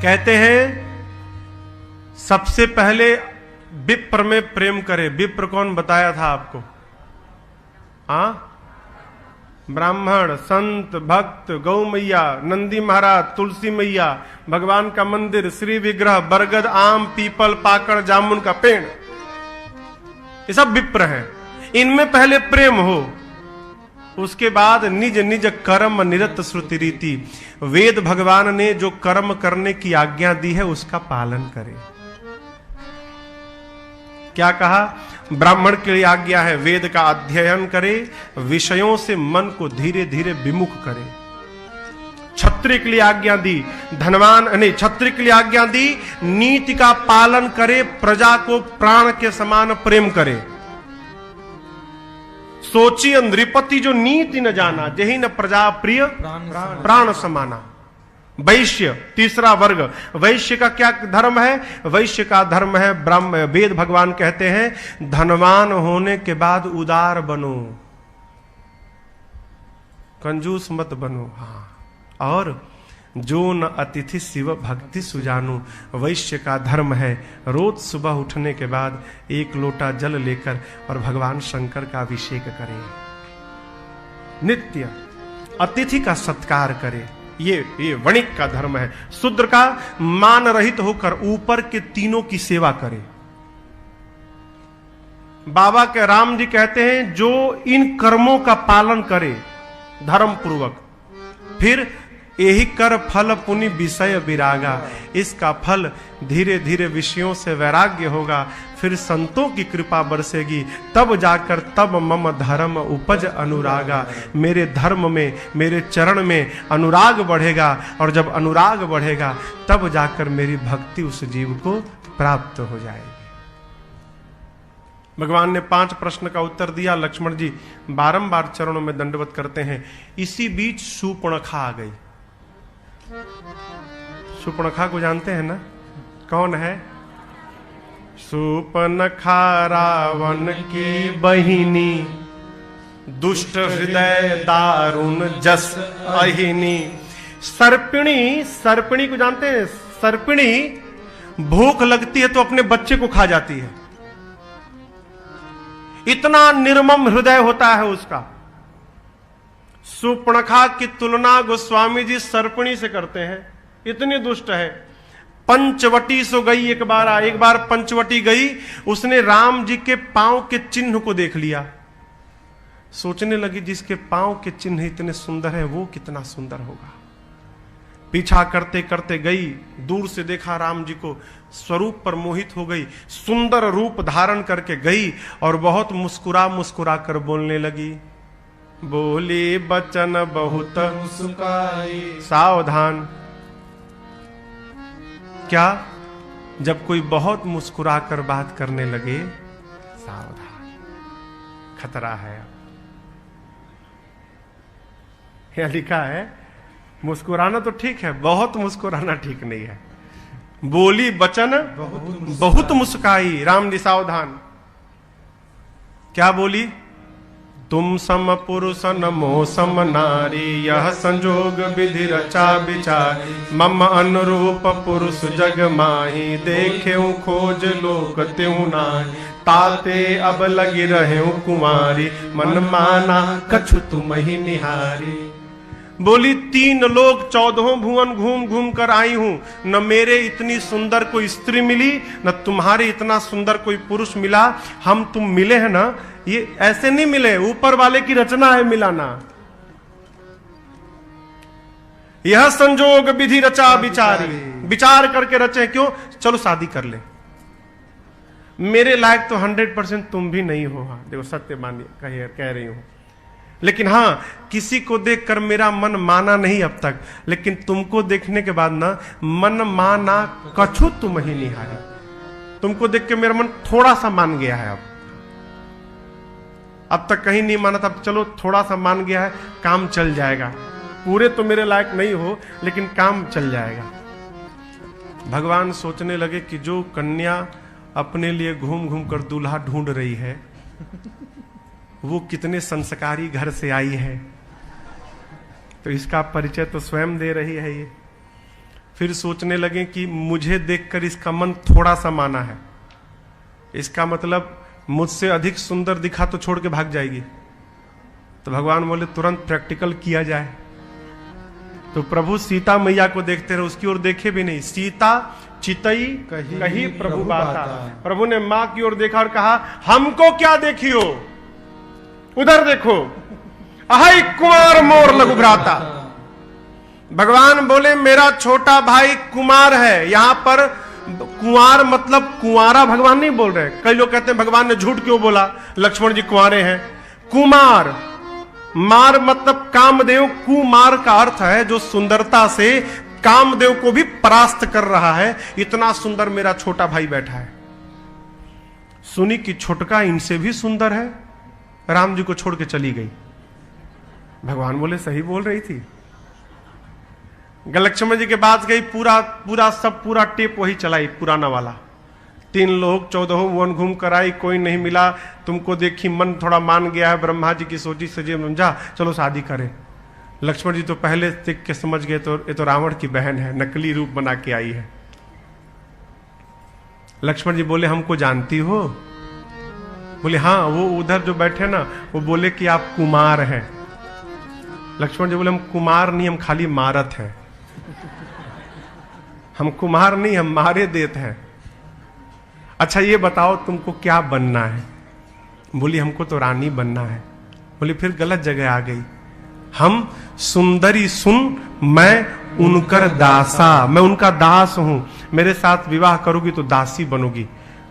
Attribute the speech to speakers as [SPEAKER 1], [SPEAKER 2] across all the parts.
[SPEAKER 1] कहते हैं सबसे पहले विप्र में प्रेम करे। विप्र कौन बताया था आपको? हाँ, ब्राह्मण, संत, भक्त, गौ मैया, नंदी महाराज, तुलसी मैया, भगवान का मंदिर, श्री विग्रह, बरगद, आम, पीपल, पाकड़, जामुन का पेड़, ये सब विप्र हैं। इनमें पहले प्रेम हो, उसके बाद निज निज कर्म निरत श्रुति रीति। वेद भगवान ने जो कर्म करने की आज्ञा दी है उसका पालन करे। क्या कहा? ब्राह्मण के लिए आज्ञा है वेद का अध्ययन करे, विषयों से मन को धीरे धीरे विमुख करे। क्षत्रिय के लिए आज्ञा दी, धनवान नहीं, क्षत्रिय के लिए आज्ञा दी नीति का पालन करे, प्रजा को प्राण के समान प्रेम करे। सोचिए नृपति जो नीति न जाना, जही न प्रजा प्रिय प्राण समाना। वैश्य तीसरा वर्ग, वैश्य का क्या धर्म है? वैश्य का धर्म है ब्रह्म। वेद भगवान कहते हैं धनवान होने के बाद उदार बनो, कंजूस मत बनो। हाँ, और जो न अतिथि शिव भक्ति सुजानु। वैश्य का धर्म है रोज सुबह उठने के बाद एक लोटा जल लेकर और भगवान शंकर का अभिषेक करे, नित्य अतिथि का सत्कार करे। ये वणिक का धर्म है। शूद्र का मान रहित होकर ऊपर के तीनों की सेवा करे। बाबा के राम जी कहते हैं जो इन कर्मों का पालन करे धर्म पूर्वक, फिर यही कर फल पुनि विषय विरागा। इसका फल धीरे धीरे विषयों से वैराग्य होगा, फिर संतों की कृपा बरसेगी, तब जाकर तब मम धर्म उपज अनुरागा। मेरे धर्म में, मेरे चरण में अनुराग बढ़ेगा, और जब अनुराग बढ़ेगा तब जाकर मेरी भक्ति उस जीव को प्राप्त हो जाएगी। भगवान ने 5 प्रश्न का उत्तर दिया। लक्ष्मण जी बारंबार चरणों में दंडवत करते हैं। इसी बीच शूर्पणखा आ गई। शूर्पणखा को जानते हैं ना? कौन है? शूर्पणखा रावण की बहिनी, दुष्ट हृदय दारुण जस अहिनी। सर्पिणी, सर्पिणी को जानते हैं? सर्पिणी भूख लगती है तो अपने बच्चे को खा जाती है, इतना निर्मम हृदय होता है उसका। शूर्पणखा की तुलना गोस्वामी जी सर्पिणी से करते हैं, इतनी दुष्ट है। पंचवटी सो गई, एक बार पंचवटी गई, उसने राम जी के पांव के चिन्ह को देख लिया, सोचने लगी जिसके पांव के चिन्ह इतने सुंदर है वो कितना सुंदर होगा। पीछा करते करते गई, दूर से देखा राम जी को, स्वरूप पर मोहित हो गई, सुंदर रूप धारण करके गई और बहुत मुस्कुरा मुस्कुरा कर बोलने लगी। बोली बचन बहुत मुस्काई। सावधान, क्या? जब कोई बहुत मुस्कुरा कर बात करने लगे, सावधान, खतरा है। यह लिखा है मुस्कुराना तो ठीक है, बहुत मुस्कुराना ठीक नहीं है। बोली बचन बहुत मुस्काई। राम जी सावधान, क्या बोली? तुम सम पुरुष नमो सम नारी, यह संजोग विधि रचा विचारी। मम अनुरूप पुरुष जग माही, देखे खोज लोक त्यों नाहि। ताते अब लगी रहे कुंवारी, मन माना कछु तुम ही निहारी। बोली 3 लोग 14 भुवन घूम घूम कर आई हूं, न मेरे इतनी सुंदर कोई स्त्री मिली, न तुम्हारे इतना सुंदर कोई पुरुष मिला। हम तुम मिले हैं ना, ये ऐसे नहीं मिले, ऊपर वाले की रचना है मिलाना। यह संजोग विधि रचा विचारी, विचार करके रचे। क्यों? चलो शादी कर ले। मेरे लायक तो 100% तुम भी नहीं हो। हाँ देखो, सत्य मानिए कह रही हूं, लेकिन हाँ किसी को देखकर मेरा मन माना नहीं अब तक, लेकिन तुमको देखने के बाद ना मन माना कछु तुम ही निहारी। तुमको देख के मेरा मन थोड़ा सा मान गया है। अब तक कहीं नहीं माना था, अब चलो थोड़ा सा मान गया है, काम चल जाएगा। पूरे तो मेरे लायक नहीं हो, लेकिन काम चल जाएगा। भगवान सोचने लगे कि जो कन्या अपने लिए घूम घूम कर दूल्हा ढूंढ रही है, वो कितने संस्कारी घर से आई है। तो इसका परिचय तो स्वयं दे रही है ये। फिर सोचने लगे कि मुझे देखकर इसका मन थोड़ा सा माना है, इसका मतलब मुझसे अधिक सुंदर दिखा तो छोड़ के भाग जाएगी। तो भगवान बोले तुरंत प्रैक्टिकल किया जाए। तो प्रभु सीता मैया को देखते रहे, उसकी ओर देखे भी नहीं। सीता चितई कही प्रभु बाता। प्रभु ने मां की ओर देखा और कहा हमको क्या देखियो, उधर देखो, अहै कुमार मोर लघु भ्राता। भगवान बोले मेरा छोटा भाई कुमार है। यहां पर कुंवार मतलब कुंवारा भगवान नहीं बोल रहे। कई लोग कहते हैं भगवान ने झूठ क्यों बोला, लक्ष्मण जी कुंवारे हैं। कुमार, मार मतलब कामदेव। कुमार का अर्थ है जो सुंदरता से कामदेव को भी परास्त कर रहा है। इतना सुंदर मेरा छोटा भाई बैठा है। सुनी कि छोटका इनसे भी सुंदर है, राम जी को छोड़ के चली गई। भगवान बोले सही बोल रही थी। लक्ष्मण जी के पास गई, पूरा टेप वही चलाई पुराना वाला। 3 लोग 14 वन घूम कर आई, कोई नहीं मिला। तुमको देखी मन थोड़ा मान गया है, ब्रह्मा जी की सोची सजे समझा, चलो शादी करें। लक्ष्मण जी तो पहले देख के समझ गए तो ये तो रावण की बहन है, नकली रूप बना के आई है। लक्ष्मण जी बोले हमको जानती हो? बोले हाँ, वो उधर जो बैठे ना वो बोले कि आप कुमार हैं। लक्ष्मण जी बोले हम कुमार नहीं, हम खाली मारत हैं। हम कुमार नहीं, हम मारे देत हैं। अच्छा ये बताओ तुमको क्या बनना है? बोली हमको तो रानी बनना है। बोली फिर गलत जगह आ गई। हम सुंदरी सुन, मैं उनकर दासा, मैं उनका दास हूं। मेरे साथ विवाह करोगी तो दासी बनोगी।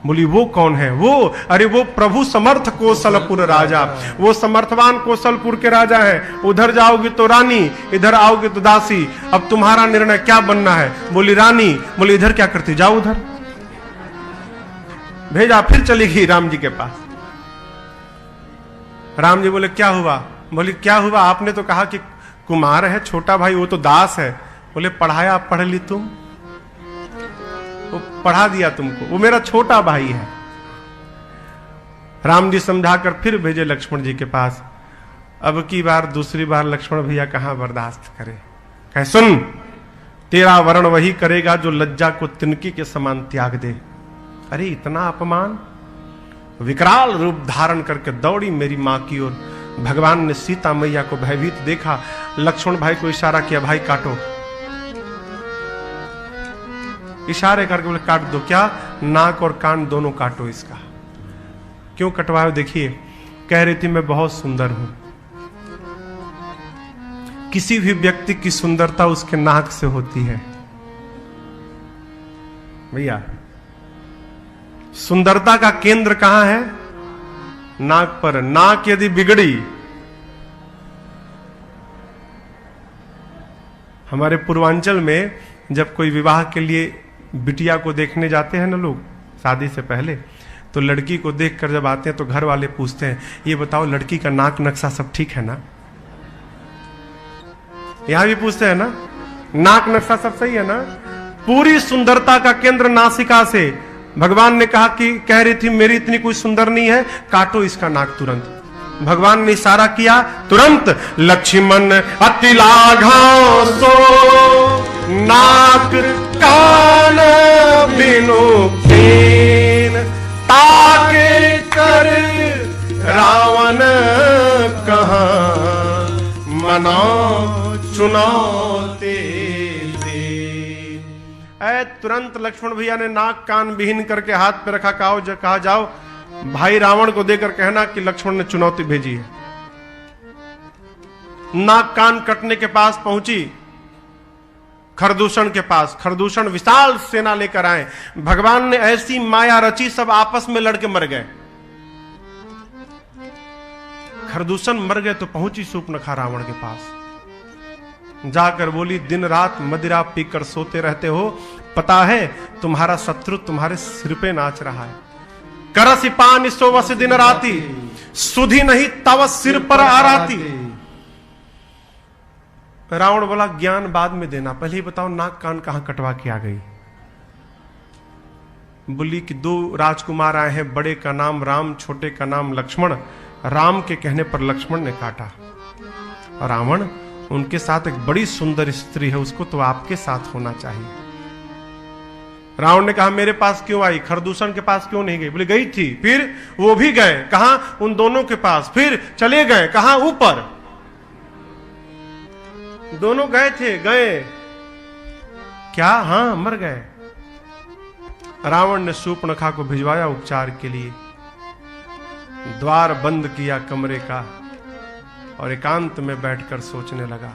[SPEAKER 1] बोली वो कौन है? वो अरे वो प्रभु समर्थ कौशलपुर राजा, वो समर्थवान कौशलपुर के राजा हैं। उधर जाओगी तो रानी, इधर आओगी तो दासी। अब तुम्हारा निर्णय क्या बनना है? बोली रानी। बोली इधर क्या करती, जाओ उधर। भेजा, फिर चली गई राम जी के पास। राम जी बोले क्या हुआ? बोली क्या हुआ, आपने तो कहा कि कुमार है छोटा भाई, वो तो दास है। बोले पढ़ाया, पढ़ ली तुम, वो पढ़ा दिया तुमको, वो मेरा छोटा भाई है। राम जी समझाकर फिर भेजे लक्ष्मण जी के पास। अब की बार दूसरी बार लक्ष्मण भैया कहां बर्दाश्त करे। कहे सुन, तेरा वर्ण वही करेगा जो लज्जा को तिनकी के समान त्याग दे। अरे इतना अपमान! विकराल रूप धारण करके दौड़ी मेरी मां की ओर। भगवान ने सीता मैया को भयभीत देखा, लक्ष्मण भाई को इशारा किया, भाई काटो। इशारे करके बोले काट दो। क्या? नाक और कान दोनों काटो इसका। क्यों कटवाओ? देखिए, कह रही थी मैं बहुत सुंदर हूं। किसी भी व्यक्ति की सुंदरता उसके नाक से होती है भैया। सुंदरता का केंद्र कहां है? नाक पर। नाक यदि बिगड़ी, हमारे पूर्वांचल में जब कोई विवाह के लिए बिटिया को देखने जाते हैं ना लोग शादी से पहले, तो लड़की को देखकर जब आते हैं तो घर वाले पूछते हैं ये बताओ लड़की का नाक नक्शा सब ठीक है ना? यहां भी पूछते हैं ना, नाक नक्शा सब सही है ना? पूरी सुंदरता का केंद्र नासिका से। भगवान ने कहा कि कह रही थी मेरी इतनी कोई सुंदर नहीं है, काटो इसका नाक तुरंत। भगवान ने इशारा किया, तुरंत लक्ष्मण अति लाघव सो नाक कान बिनु कीन ताके कर रावण कहां मनो चुनौती दे। तुरंत लक्ष्मण भैया ने नाक कान विहीन करके हाथ पे रखा, कहा जाओ भाई रावण को देकर कहना कि लक्ष्मण ने चुनौती भेजी है। नाक कान कटने के पास पहुंची खरदूषण के पास। खरदूषण विशाल सेना लेकर आए। भगवान ने ऐसी माया रची, सब आपस में लड़के मर गए। खरदूषण मर गए तो पहुंची सूर्पनखा रावण के पास। जाकर बोली दिन रात मदिरा पीकर सोते रहते हो, पता है तुम्हारा शत्रु तुम्हारे सिर पे नाच रहा है। करसी पान सोवस दिन राती, सुधी नहीं तव सिर पर आराती। रावण बोला ज्ञान बाद में देना, पहले ही बताओ नाक कान कहां कटवा के आ गई। बोली कि 2 राजकुमार आए हैं, बड़े का नाम राम, छोटे का नाम लक्ष्मण। राम के कहने पर लक्ष्मण ने काटा। रावण उनके साथ एक बड़ी सुंदर स्त्री है, उसको तो आपके साथ होना चाहिए। रावण ने कहा मेरे पास क्यों आई, खरदूषण के पास क्यों नहीं गई? बोले गई थी। फिर वो भी गए, कहां? उन दोनों के पास। फिर चले गए, कहां? ऊपर। दोनों गए थे, गए क्या? हां, मर गए। रावण ने शूर्पणखा को भिजवाया उपचार के लिए, द्वार बंद किया कमरे का और एकांत में बैठकर सोचने लगा।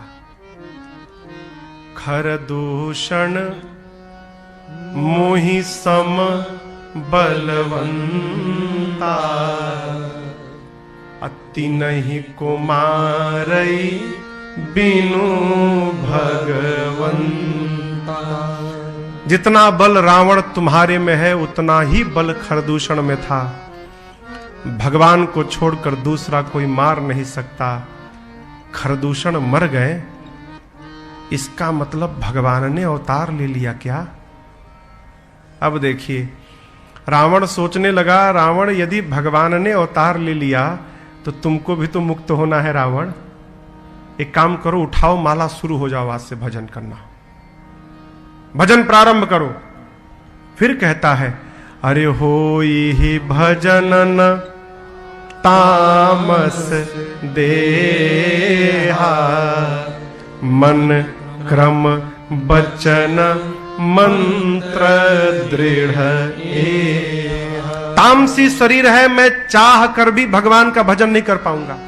[SPEAKER 1] खरदूषण मोहि सम बलवंता, अति नहीं को मारई बिनु भगवंता। जितना बल रावण तुम्हारे में है उतना ही बल खरदूषण में था। भगवान को छोड़कर दूसरा कोई मार नहीं सकता। खरदूषण मर गए, इसका मतलब भगवान ने अवतार ले लिया क्या? अब देखिए, रावण सोचने लगा, रावण यदि भगवान ने अवतार ले लिया तो तुमको भी तो मुक्त होना है रावण। एक काम करो, उठाओ माला, शुरू हो जाओ आज से भजन करना, भजन प्रारंभ करो। फिर कहता है अरे होई ही भजनन तामस देहा, मन क्रम बचन मंत्र दृढ़ एहा। तामसी शरीर है, मैं चाह कर भी भगवान का भजन नहीं कर पाऊंगा।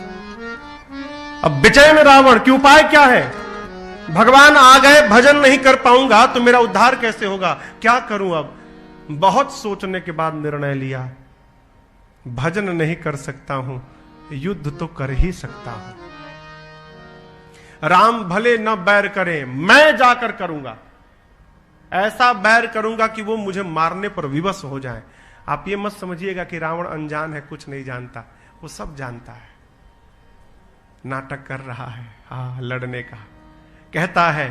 [SPEAKER 1] अब विजय में रावण की उपाय क्या है? भगवान आ गए, भजन नहीं कर पाऊंगा तो मेरा उद्धार कैसे होगा? क्या करूं? अब बहुत सोचने के बाद निर्णय लिया, भजन नहीं कर सकता हूं, युद्ध तो कर ही सकता हूं। राम भले न बैर करें, मैं जाकर करूंगा। ऐसा बैर करूंगा कि वो मुझे मारने पर विवश हो जाए। आप ये मत समझिएगा कि रावण अनजान है, कुछ नहीं जानता, वो सब जानता है। नाटक कर रहा है हाँ लड़ने का। कहता है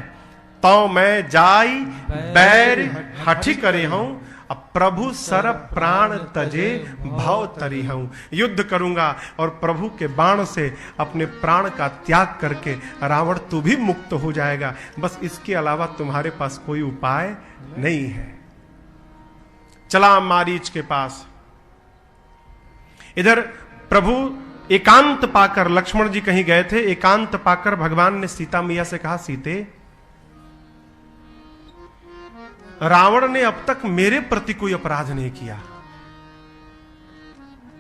[SPEAKER 1] तो मैं जाई बैर हठी करे हूं, अब प्रभु सर प्राण तजे भव तरी हूं। युद्ध करूंगा और प्रभु के बाण से अपने प्राण का त्याग करके रावण तू भी मुक्त हो जाएगा। बस इसके अलावा तुम्हारे पास कोई उपाय नहीं है। चला मारीच के पास। इधर प्रभु एकांत पाकर, लक्ष्मण जी कहीं गए थे, एकांत पाकर भगवान ने सीता मैया से कहा, सीते रावण ने अब तक मेरे प्रति कोई अपराध नहीं किया,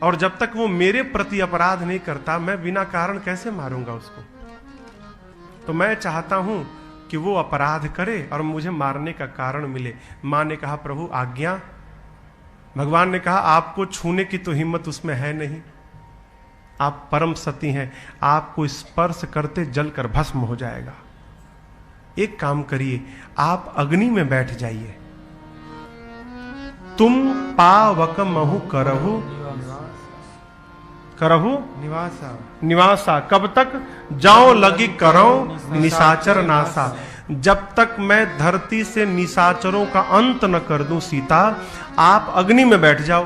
[SPEAKER 1] और जब तक वो मेरे प्रति अपराध नहीं करता मैं बिना कारण कैसे मारूंगा उसको? तो मैं चाहता हूं कि वो अपराध करे और मुझे मारने का कारण मिले। मां ने कहा प्रभु आज्ञा। भगवान ने कहा आपको छूने की तो हिम्मत उसमें है नहीं, आप परम सती हैं, आपको स्पर्श करते जलकर भस्म हो जाएगा। एक काम करिए, आप अग्नि में बैठ जाइए। तुम पावक महु करहु निवासा निवासा, कब तक? जाओ लगी करो निशाचर नासा, जब तक मैं धरती से निशाचरों का अंत न कर दूं सीता, आप अग्नि में बैठ जाओ।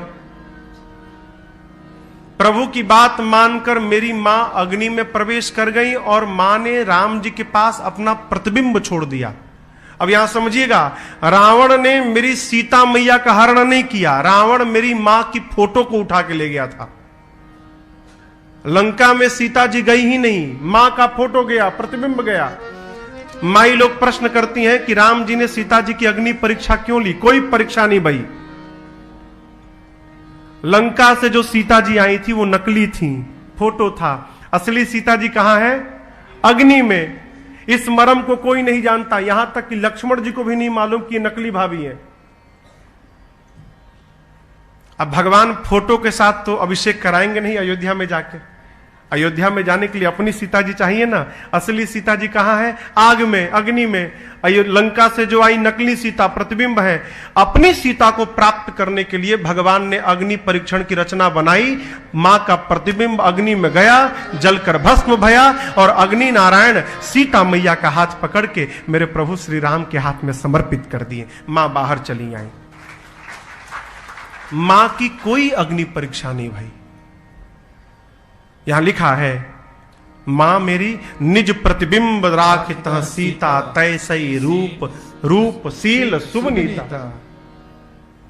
[SPEAKER 1] प्रभु की बात मानकर मेरी मां अग्नि में प्रवेश कर गई और मां ने राम जी के पास अपना प्रतिबिंब छोड़ दिया। अब यहां समझिएगा, रावण ने मेरी सीता मैया का हरण नहीं किया, रावण मेरी मां की फोटो को उठा के ले गया था। लंका में सीता जी गई ही नहीं, मां का फोटो गया, प्रतिबिंब गया। माई लोग प्रश्न करती हैं कि राम जी ने सीता जी की अग्नि परीक्षा क्यों ली? कोई परीक्षा नहीं भाई। लंका से जो सीता जी आई थी वो नकली थी, फोटो था। असली सीता जी कहां है? अग्नि में। इस मर्म को कोई नहीं जानता, यहां तक कि लक्ष्मण जी को भी नहीं मालूम कि नकली भाभी है। अब भगवान फोटो के साथ तो अभिषेक कराएंगे नहीं अयोध्या में जाके। अयोध्या में जाने के लिए अपनी सीता जी चाहिए ना। असली सीता जी कहां है? आग में, अग्नि में। लंका से जो आई नकली सीता प्रतिबिंब है। अपनी सीता को प्राप्त करने के लिए भगवान ने अग्नि परीक्षण की रचना बनाई। मां का प्रतिबिंब अग्नि में गया, जलकर भस्म भया और अग्नि नारायण सीता मैया का हाथ पकड़ के मेरे प्रभु श्री राम के हाथ में समर्पित कर दिए। मां बाहर चली आई। मां की कोई अग्नि परीक्षा नहीं भाई। यहां लिखा है मां मेरी निज प्रतिबिंब राखित सीता तैसई रूप रूप शील सुवनीता।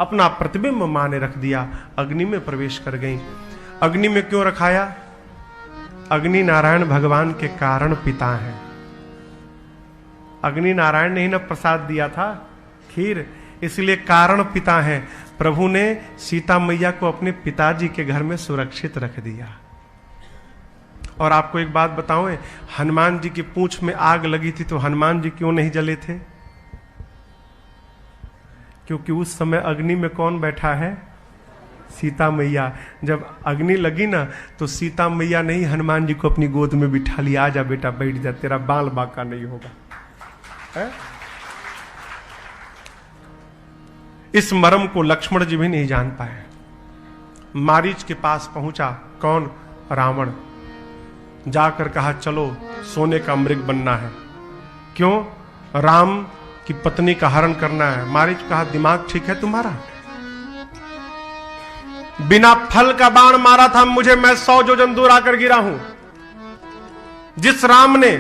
[SPEAKER 1] अपना प्रतिबिंब मां ने रख दिया, अग्नि में प्रवेश कर गई। अग्नि में क्यों रखाया? अग्नि नारायण भगवान के कारण पिता हैं। अग्नि नारायण ने ही ना प्रसाद दिया था खीर, इसलिए कारण पिता हैं। प्रभु ने सीता मैया को अपने पिताजी के घर में सुरक्षित रख दिया। और आपको एक बात बताऊं, हनुमान जी की पूंछ में आग लगी थी तो हनुमान जी क्यों नहीं जले थे? क्योंकि उस समय अग्नि में कौन बैठा है? सीता मैया। जब अग्नि लगी ना तो सीता मैया ने ही हनुमान जी को अपनी गोद में बिठा लिया, आजा बेटा बैठ जा, तेरा बाल बांका नहीं होगा। है? इस मर्म को लक्ष्मण जी भी नहीं जान पाए। मारीच के पास पहुंचा कौन? रावण। जाकर कहा चलो सोने का मृग बनना है। क्यों? राम की पत्नी का हरण करना है। मारीच कहा दिमाग ठीक है तुम्हारा? बिना फल का बाण मारा था मुझे, मैं 100 योजन दूर आकर गिरा हूं। जिस राम ने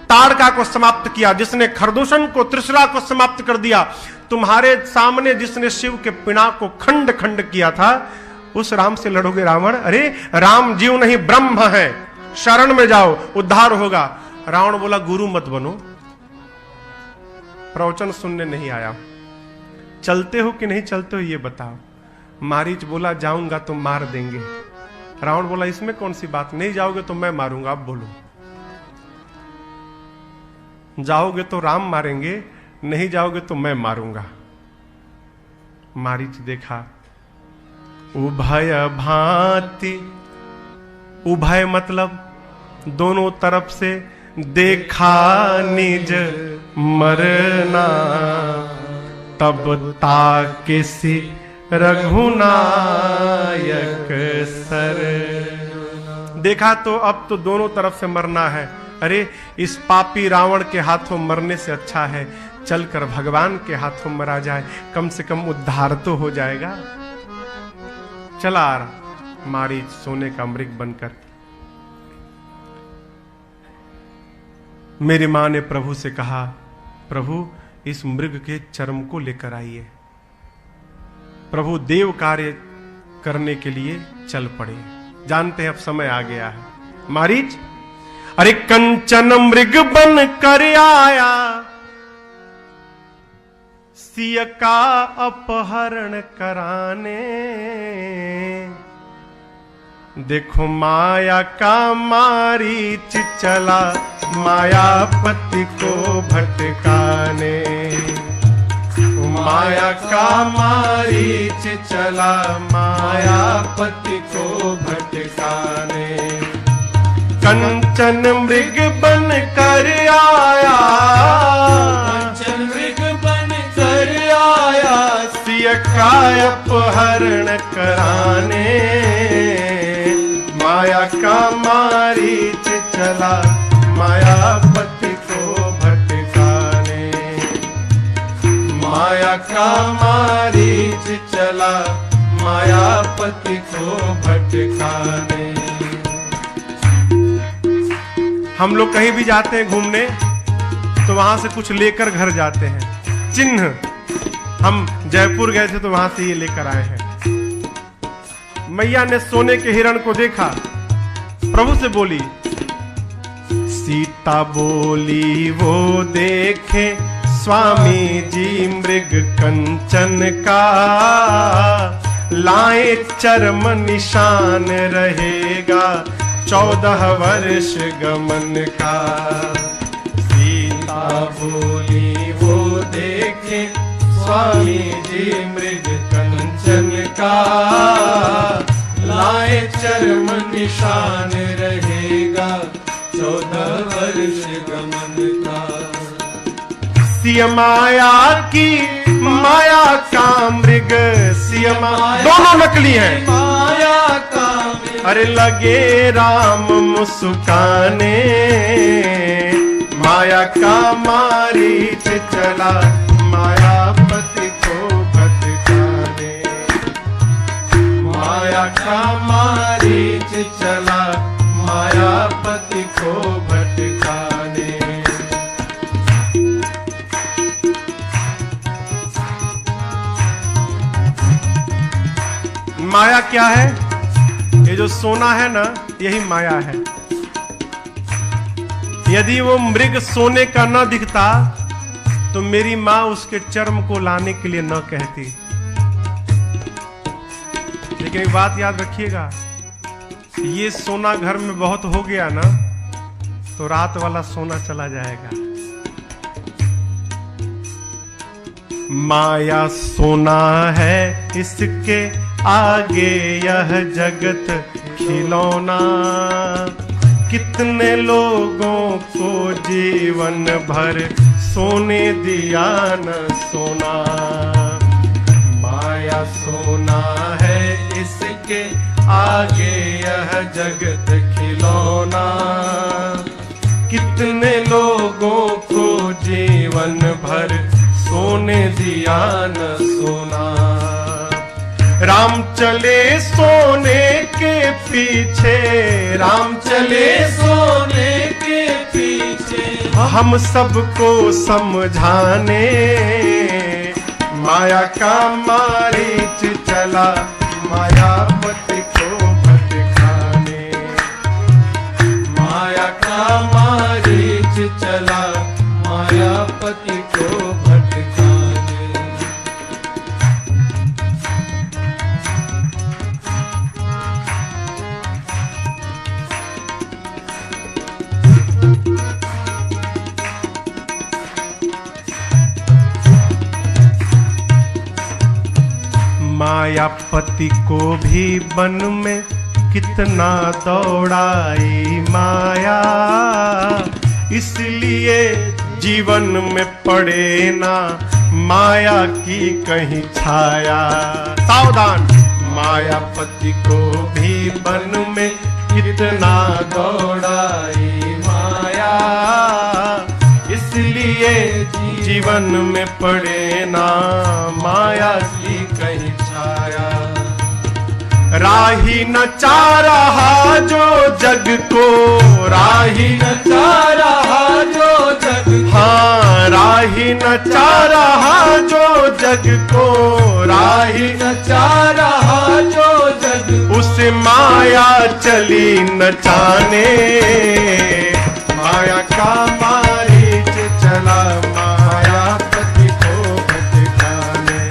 [SPEAKER 1] ताड़का को समाप्त किया, जिसने खरदूषण को त्रिशरा को समाप्त कर दिया, तुम्हारे सामने जिसने शिव के पिनाक को खंड खंड किया था, उस राम से लड़ोगे रावण? अरे राम जीव नहीं ब्रह्म है, शरण में जाओ उद्धार होगा। रावण बोला गुरु मत बनो, प्रवचन सुनने नहीं आया, चलते हो कि नहीं चलते हो ये बताओ। मारीच बोला जाऊंगा तो मार देंगे। रावण बोला इसमें कौन सी बात, नहीं जाओगे तो मैं मारूंगा। आप बोलो, जाओगे तो राम मारेंगे, नहीं जाओगे तो मैं मारूंगा। मारीच देखा उभय भांति, उभय मतलब दोनों तरफ से, देखा निज मरना तब ताकिसी रघुनायक सर। देखा तो अब तो दोनों तरफ से मरना है। अरे इस पापी रावण के हाथों मरने से अच्छा है चलकर भगवान के हाथों मरा जाए, कम से कम उद्धार तो हो जाएगा। चला आ रहा मारीच सोने का मृग बनकर। मेरी मां ने प्रभु से कहा प्रभु इस मृग के चर्म को लेकर आइए। प्रभु देव कार्य करने के लिए चल पड़े। जानते हैं अब समय आ गया है। मारीच अरे कंचन मृग बन कर आया, सिय का अपहरण कराने। देखो माया का मारीच चला, मायापति को भटकाने। माया का मारीच चला, मायापति को भटकाने। कंचन मृग बन कर आया, कंचन मृग बन कर आया, सिय का अपहरण कराने। माया का मारीच चला, मायापति को भटकाने। माया का मारीच चला, मायापति को भटकाने। हम लोग कहीं भी जाते हैं घूमने तो वहां से कुछ लेकर घर जाते हैं, चिन्ह। हम जयपुर गए थे तो वहां से ये लेकर आए हैं। मैया ने सोने के हिरण को देखा, प्रभु से बोली, सीता बोली वो देखे स्वामी जी मृग कंचन का, लाए चर्म निशान रहेगा 14 वर्ष गमन का। सीता बोली वो देखे स्वामी जी मृग कंचन का, लाए चर्म निशान रहेगा 14 वर्ष गमन का। सिय माया की माया का मृग, सिय दोनों नकली हैं। माया का अरे लगे राम मुस्काने। माया का मारीच चला, मायापति को भटकाने। माया का मारीच चला, मायापति को को भटकाने। माया क्या है? ये जो सोना है ना, यही माया है। यदि वो मृग सोने का न दिखता तो मेरी माँ उसके चर्म को लाने के लिए न कहती। लेकिन एक बात याद रखिएगा, ये सोना घर में बहुत हो गया ना तो रात वाला सोना चला जाएगा। माया सोना है इसके आगे यह जगत खिलौना, कितने लोगों को जीवन भर सोने दिया न सोना। माया सोना है इसके आगे यह जगत खिलौना, कितने लोगों को जीवन भर सोने दिया न सोना। राम चले सोने के पीछे, राम चले सोने के पीछे, हम सबको समझाने। माया का मारीच चला मायापति को भटकाने। माया का मारीच चला मायापति को भटकाने। मायापति को भी वन में कितना दौड़ाई माया, इसलिए जीवन में पड़े ना माया की कहीं छाया। सावधान! मायापति को भी वन में कितना दौड़ाई माया, इसलिए जीवन में पड़े ना माया की कहीं छाया। राही न चाह रहा जो जग को, राही न चाह रहा जो जग, हाँ राही न चाह रहा जो जग को, राही न चाह रहा जो जग, उसे माया चली नचाने। माया का मारीच चला मायापति को भटकाने।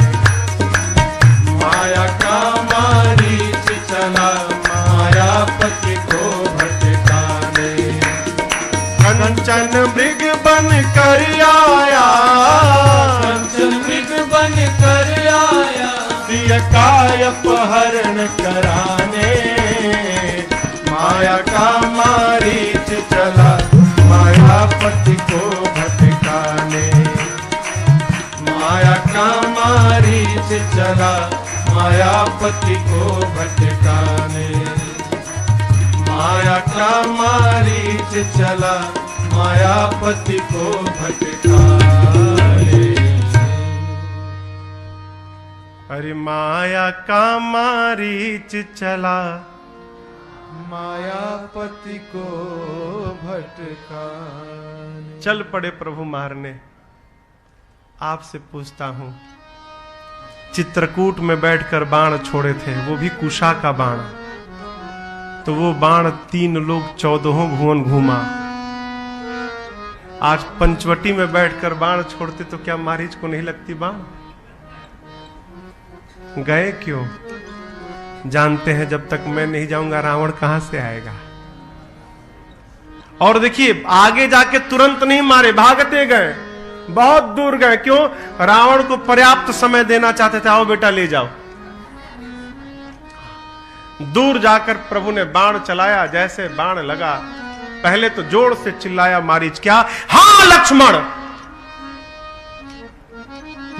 [SPEAKER 1] माया का मारीच चला मायापति को भटकाने। कंचन मृग बन कर आया, कंचन मृग बन कर आया, सिय का अपहरण कराने। माया का मारीच चला मायापति को भटकाने। माया का मारीच चला मायापति को भटकाने। माया का मारीच चला मायापति को भटकाने। अरे माया का मारीच चला मायापति को भटकाने। चल पड़े प्रभु मारने। आपसे पूछता हूं, चित्रकूट में बैठकर बाण छोड़े थे, वो भी कुशा का बाण, तो वो बाण 3 लोग 14 भुवन घूमा। आज पंचवटी में बैठकर बाण छोड़ते तो क्या मारीच को नहीं लगती बाण? गए क्यों? जानते हैं जब तक मैं नहीं जाऊंगा रावण कहां से आएगा। और देखिए आगे जाके तुरंत नहीं मारे, भागते गए, बहुत दूर गए। क्यों? रावण को पर्याप्त समय देना चाहते थे, आओ बेटा ले जाओ। दूर जाकर प्रभु ने बाण चलाया। जैसे बाण लगा, पहले तो जोर से चिल्लाया मारीच, क्या? हाँ लक्ष्मण!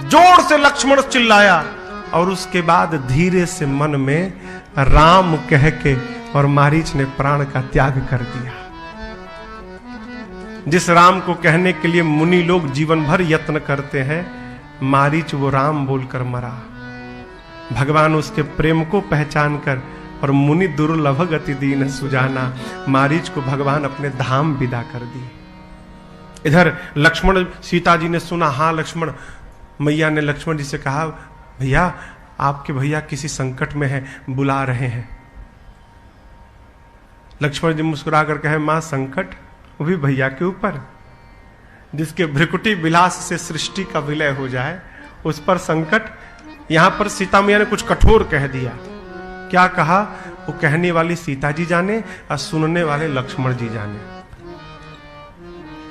[SPEAKER 1] जोर से लक्ष्मण चिल्लाया और उसके बाद धीरे से मन में राम कह के और मारीच ने प्राण का त्याग कर दिया। जिस राम को कहने के लिए मुनि लोग जीवन भर यत्न करते हैं, मारीच वो राम बोलकर मरा। भगवान उसके प्रेम को पहचान कर और मुनि दुर्लभ गति दीन सुजाना, मारीच को भगवान अपने धाम विदा कर दिए। इधर लक्ष्मण, सीता जी ने सुना, हाँ लक्ष्मण, मैया ने लक्ष्मण जी से कहा, भैया आपके भैया किसी संकट में है, बुला रहे हैं। लक्ष्मण जी मुस्कुरा कर कहे, मां संकट, वो भी भैया के ऊपर, जिसके भ्रिकुटी विलास से सृष्टि का विलय हो जाए उस पर संकट। यहां पर सीता मैया ने कुछ कठोर कह दिया। क्या कहा? वो कहने वाली सीता जी जाने और सुनने वाले लक्ष्मण जी जाने।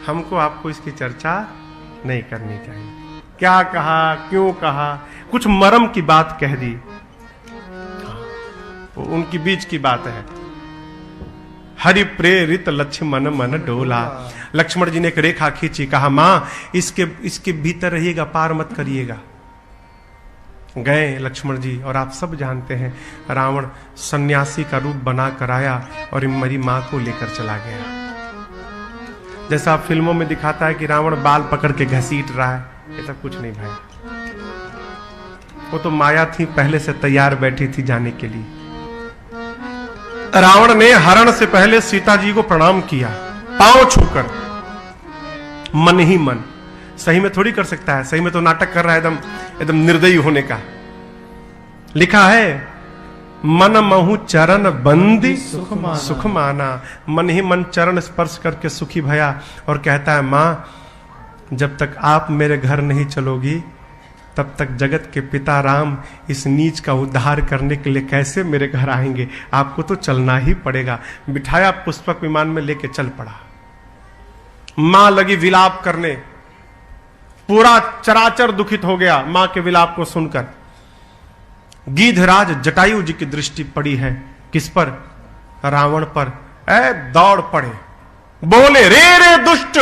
[SPEAKER 1] हमको आपको इसकी चर्चा नहीं करनी चाहिए। क्या कहा, क्यों कहा, कुछ मर्म की बात कह दी, वो उनकी बीच की बात है। हरि प्रेरित लक्ष्मण मन डोला। लक्ष्मण जी ने एक रेखा खींची, कहा मां इसके भीतर रहिएगा, पार मत करिएगा। गए लक्ष्मण जी, और आप सब जानते हैं रावण सन्यासी का रूप बना कर आया और मेरी मां को लेकर चला गया। जैसा फिल्मों में दिखाता है कि रावण बाल पकड़ के घसीट रहा है, ये सब कुछ नहीं भाई। वो तो माया थी, पहले से तैयार बैठी थी जाने के लिए। रावण ने हरण से पहले सीता जी को प्रणाम किया, पांव छूकर, मन ही मन। सही में थोड़ी कर सकता है, सही में तो नाटक कर रहा है एकदम निर्दयी होने का। लिखा है, मन महु चरण बंदी सुख माना। मन ही मन चरण स्पर्श करके सुखी भया और कहता है, मां जब तक आप मेरे घर नहीं चलोगी तब तक जगत के पिता राम इस नीच का उद्धार करने के लिए कैसे मेरे घर आएंगे? आपको तो चलना ही पड़ेगा। बिठाया, पुष्पक विमान में लेके चल पड़ा। मां लगी विलाप करने, पूरा चराचर दुखित हो गया मां के विलाप को सुनकर। गीधराज जटायु जी की दृष्टि पड़ी है, किस पर? रावण पर। दौड़ पड़े, बोले, रे दुष्ट,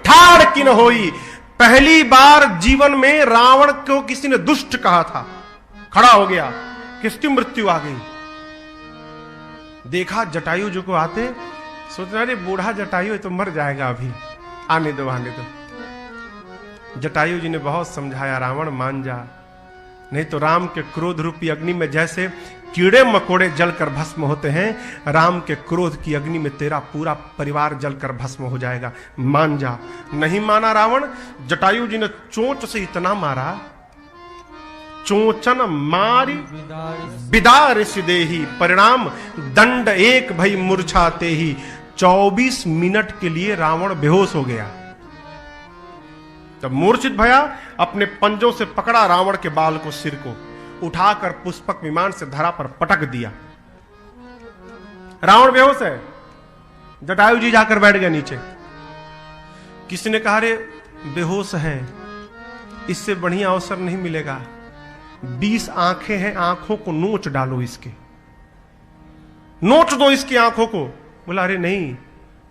[SPEAKER 1] ठाड़ किन होई। पहली बार जीवन में रावण को किसी ने दुष्ट कहा था। खड़ा हो गया, किसकी मृत्यु आ गई। देखा जटायु जी को आते, सोचना रे बूढ़ा जटायु तो मर जाएगा अभी, आने दो आने दो। जटायु जी ने बहुत समझाया, रावण मान जा, नहीं तो राम के क्रोध रूपी अग्नि में जैसे कीड़े मकोड़े जलकर भस्म होते हैं, राम के क्रोध की अग्नि में तेरा पूरा परिवार जलकर भस्म हो जाएगा, मान जा। नहीं माना रावण। जटायु जी ने चोंच से इतना मारा, चोंचन मारी बिदार सिदेही, परिणाम दंड एक भई मूर्छाते ही। 24 मिनट के लिए रावण बेहोश हो गया। तब मूर्छित भया, अपने पंजों से पकड़ा रावण के बाल को, सिर को उठाकर पुष्पक विमान से धरा पर पटक दिया। रावण बेहोश है। जटायु जी जाकर बैठ गए नीचे। किसी ने कहा, रे बेहोश है, इससे बढ़िया अवसर नहीं मिलेगा। 20 आंखें हैं, आंखों को नोच डालो, इसके नोच दो इसकी आंखों को। बोला, अरे नहीं।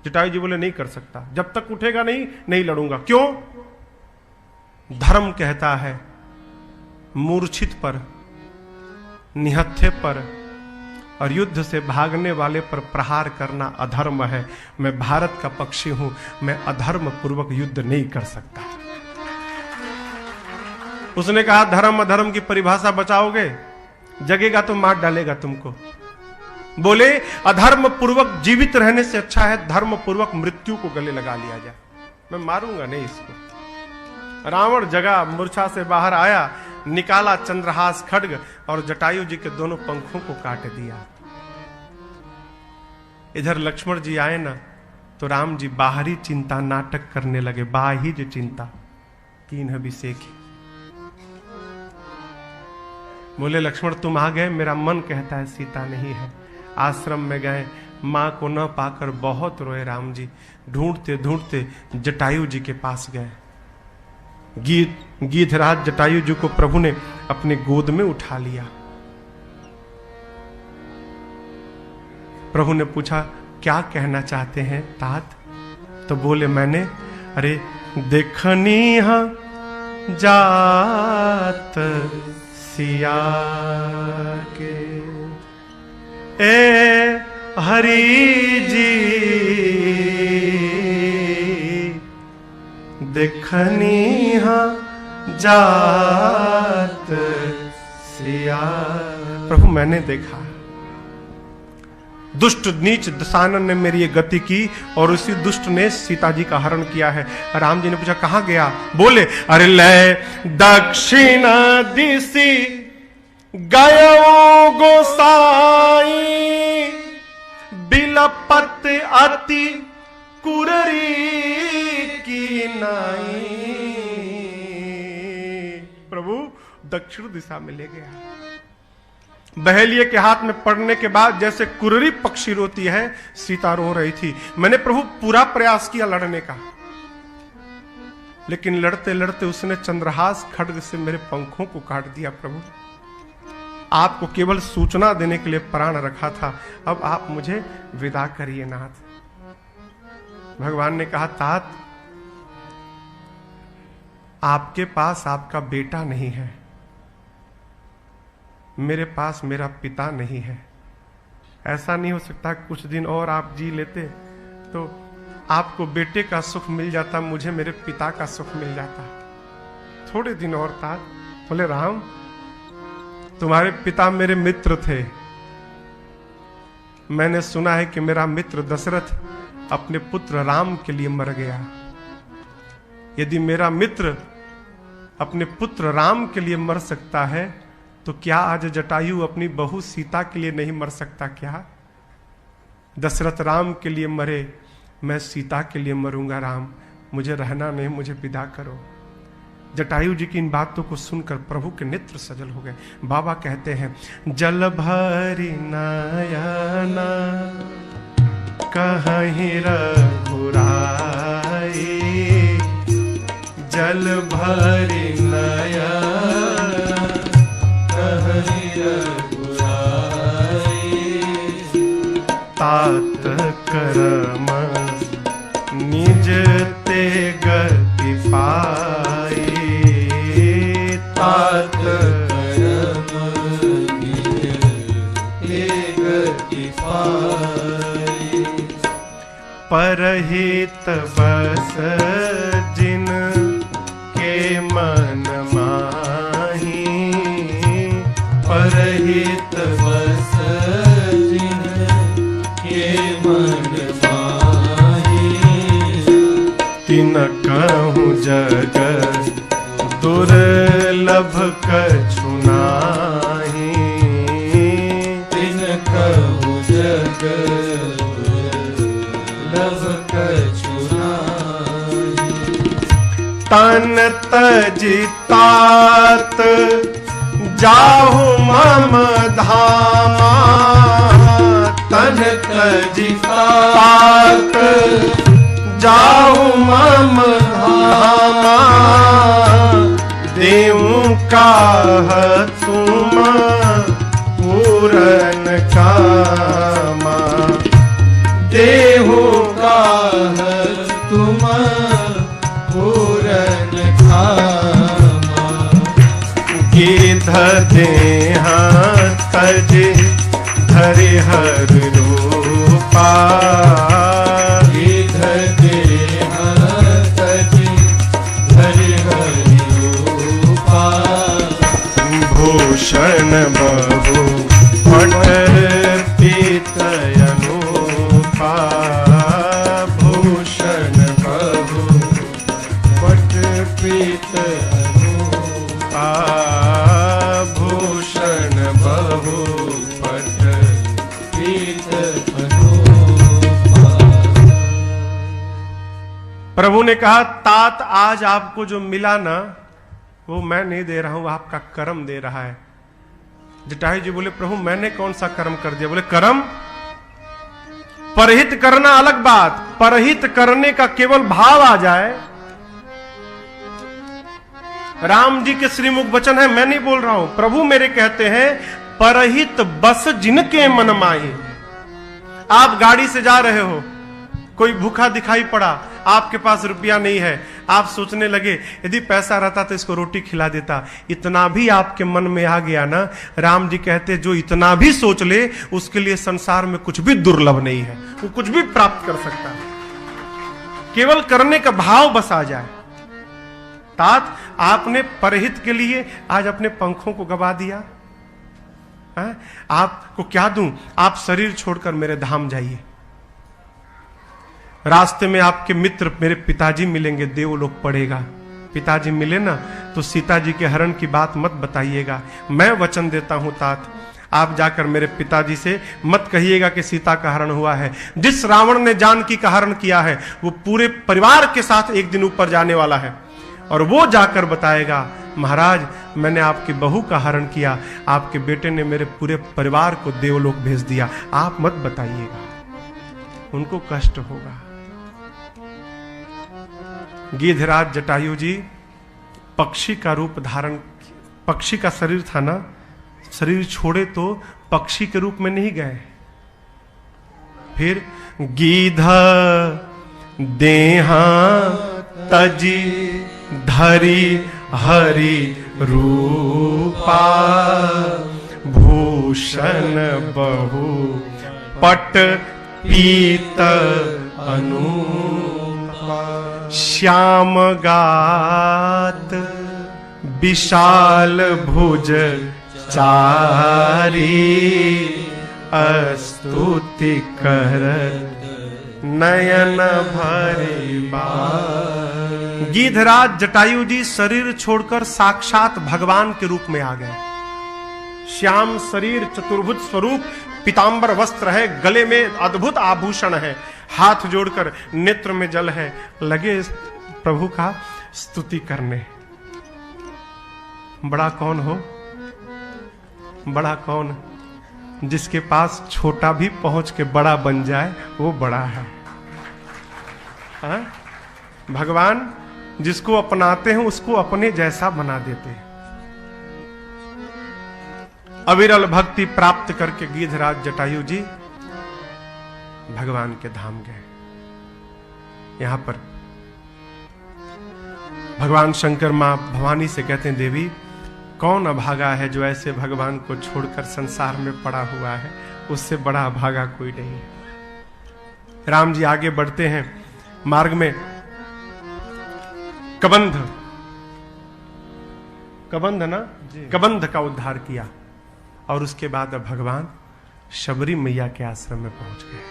[SPEAKER 1] जटायु जी बोले, नहीं कर सकता, जब तक उठेगा नहीं लड़ूंगा। क्यों? धर्म कहता है मूर्छित पर, निहत्थे पर और युद्ध से भागने वाले पर प्रहार करना अधर्म है। मैं भारत का पक्षी हूं, मैं अधर्म पूर्वक युद्ध नहीं कर सकता। उसने कहा, धर्म अधर्म की परिभाषा बचाओगे, जगेगा तो मार डालेगा तुमको। बोले, अधर्म पूर्वक जीवित रहने से अच्छा है धर्म पूर्वक मृत्यु को गले लगा लिया जाए। मैं मारूंगा नहीं इसको। रावण जगा, मूर्छा से बाहर आया, निकाला चंद्रहास खड्ग और जटायु जी के दोनों पंखों को काट दिया। इधर लक्ष्मण जी आए ना, तो राम जी बाहरी चिंता नाटक करने लगे। बाहिर चिंता कीन अभिषेक। बोले, लक्ष्मण तुम आ गए, मेरा मन कहता है सीता नहीं है। आश्रम में गए, मां को न पाकर बहुत रोए राम जी। ढूंढते ढूंढते जटायु जी के पास गए। गीधराज जटायु जी को प्रभु ने अपने गोद में उठा लिया। प्रभु ने पूछा, क्या कहना चाहते हैं तात? तो बोले, मैंने, अरे देखनी हाँ जात सिया के, ए हरि जी देखनी हाँ जात सिया। प्रभु मैंने देखा, दुष्ट नीच दशानन ने मेरी ये गति की और उसी दुष्ट ने सीता जी का हरण किया है। राम जी ने पूछा कहां गया? बोले अरे ले दक्षिण दिशि गयो गोसाई बिलपत अति कुररी की नाई। प्रभु दक्षिण दिशा में ले गया। बहेलिए के हाथ में पड़ने के बाद जैसे कुररी पक्षी रोती है, सीता रो रही थी। मैंने प्रभु पूरा प्रयास किया लड़ने का, लेकिन लड़ते लड़ते उसने चंद्रहास खड्ग से मेरे पंखों को काट दिया। प्रभु आपको केवल सूचना देने के लिए प्राण रखा था, अब आप मुझे विदा करिए नाथ। भगवान ने कहा तात, आपके पास आपका बेटा नहीं है, मेरे पास मेरा पिता नहीं है। ऐसा नहीं हो सकता कुछ दिन और आप जी लेते तो आपको बेटे का सुख मिल जाता, मुझे मेरे पिता का सुख मिल जाता। थोड़े दिन और तात। बोले राम, तुम्हारे पिता मेरे मित्र थे। मैंने सुना है कि मेरा मित्र दशरथ अपने पुत्र राम के लिए मर गया। यदि मेरा मित्र अपने पुत्र राम के लिए मर सकता है तो क्या आज जटायु अपनी बहू सीता के लिए नहीं मर सकता? क्या दशरथ राम के लिए मरे, मैं सीता के लिए मरूंगा। राम, मुझे रहना नहीं, मुझे विदा करो। जटायु जी की इन बातों को सुनकर प्रभु के नेत्र सजल हो गए। बाबा कहते हैं जल भरी नयना कहीं रघुराई, जल भरी नयना कहीं रघुराई, तात करम निज ते गति पाई, तात करम निज ते गति पाई, परहित बस जिन के मन माही, परहित बस जिन के मन माही, तिन कहूँ जग दुर्लभ कछु नाहि, तिन कहूँ जग दुर्लभ कछु नाहि, तन तजि तात जाहु मम धामा, तन तजि तात जाहु मम धामा, देहु काह तुम पूरन कामा, देहु काह तुम पूरन कामा, गिध देहा तज धरि हर रूपा, गिध देहा तज धरि हर रूपा, भूषण बहु पट पीत अनुपा, भूषण बहु पट पीत अनुपा, भूषण बहु पट पीत अनुपा। प्रभु ने कहा तात आज आपको जो मिला ना वो मैं नहीं दे रहा हूं, आपका कर्म दे रहा है। जटायु जी बोले प्रभु मैंने कौन सा कर्म कर दिया? बोले कर्म परहित करना अलग बात, परहित करने का केवल भाव आ जाए। राम जी के श्रीमुख वचन है, मैं नहीं बोल रहा हूं, प्रभु मेरे कहते हैं परहित बस जिनके मन माही। आप गाड़ी से जा रहे हो, कोई भूखा दिखाई पड़ा, आपके पास रुपया नहीं है, आप सोचने लगे यदि पैसा रहता तो इसको रोटी खिला देता। इतना भी आपके मन में आ गया ना, राम जी कहते जो इतना भी सोच ले उसके लिए संसार में कुछ भी दुर्लभ नहीं है, वो कुछ भी प्राप्त कर सकता है, केवल करने का भाव बस आ जाए। तात आपने परहित के लिए आज अपने पंखों को गवा दिया। आपको क्या दूं? आप शरीर छोड़कर मेरे धाम जाइए। रास्ते में आपके मित्र मेरे पिताजी मिलेंगे, देवलोक पड़ेगा। पिताजी मिले ना तो सीता जी के हरण की बात मत बताइएगा। मैं वचन देता हूं तात, आप जाकर मेरे पिताजी से मत कहिएगा कि सीता का हरण हुआ है। जिस रावण ने जानकी का हरण किया है वो पूरे परिवार के साथ एक दिन ऊपर जाने वाला है, और वो जाकर बताएगा महाराज मैंने आपकी बहू का हरण किया, आपके बेटे ने मेरे पूरे परिवार को देवलोक भेज दिया। आप मत बताइएगा, उनको कष्ट होगा। गिद्धराज जटायु जी पक्षी का रूप धारण, पक्षी का शरीर था ना, शरीर छोड़े तो पक्षी के रूप में नहीं गए। फिर गिद्ध देहा तजी धरी हरि रूपा, भूषण बहु पट पीत अनुपा, श्याम गात विशाल भुज चारी, स्तुति करत नयन भरी बार। गिद्धराज जटायु जी शरीर छोड़कर साक्षात भगवान के रूप में आ गए। श्याम शरीर, चतुर्भुज स्वरूप, पीतांबर वस्त्र है, गले में अद्भुत आभूषण है, हाथ जोड़कर नेत्र में जल है, लगे प्रभु का स्तुति करने। बड़ा कौन हो? बड़ा कौन? जिसके पास छोटा भी पहुंच के बड़ा बन जाए वो बड़ा है। हाँ? भगवान जिसको अपनाते हैं उसको अपने जैसा बना देते हैं। अविरल भक्ति प्राप्त करके गिद्धराज जटायु जी भगवान के धाम गए। यहां पर भगवान शंकर मां भवानी से कहते हैं देवी कौन अभागा है जो ऐसे भगवान को छोड़कर संसार में पड़ा हुआ है, उससे बड़ा अभागा कोई नहीं है। राम जी आगे बढ़ते हैं, मार्ग में कबंध ना, कबंध का उद्धार किया, और उसके बाद अब भगवान शबरी मैया के आश्रम में पहुंच गए।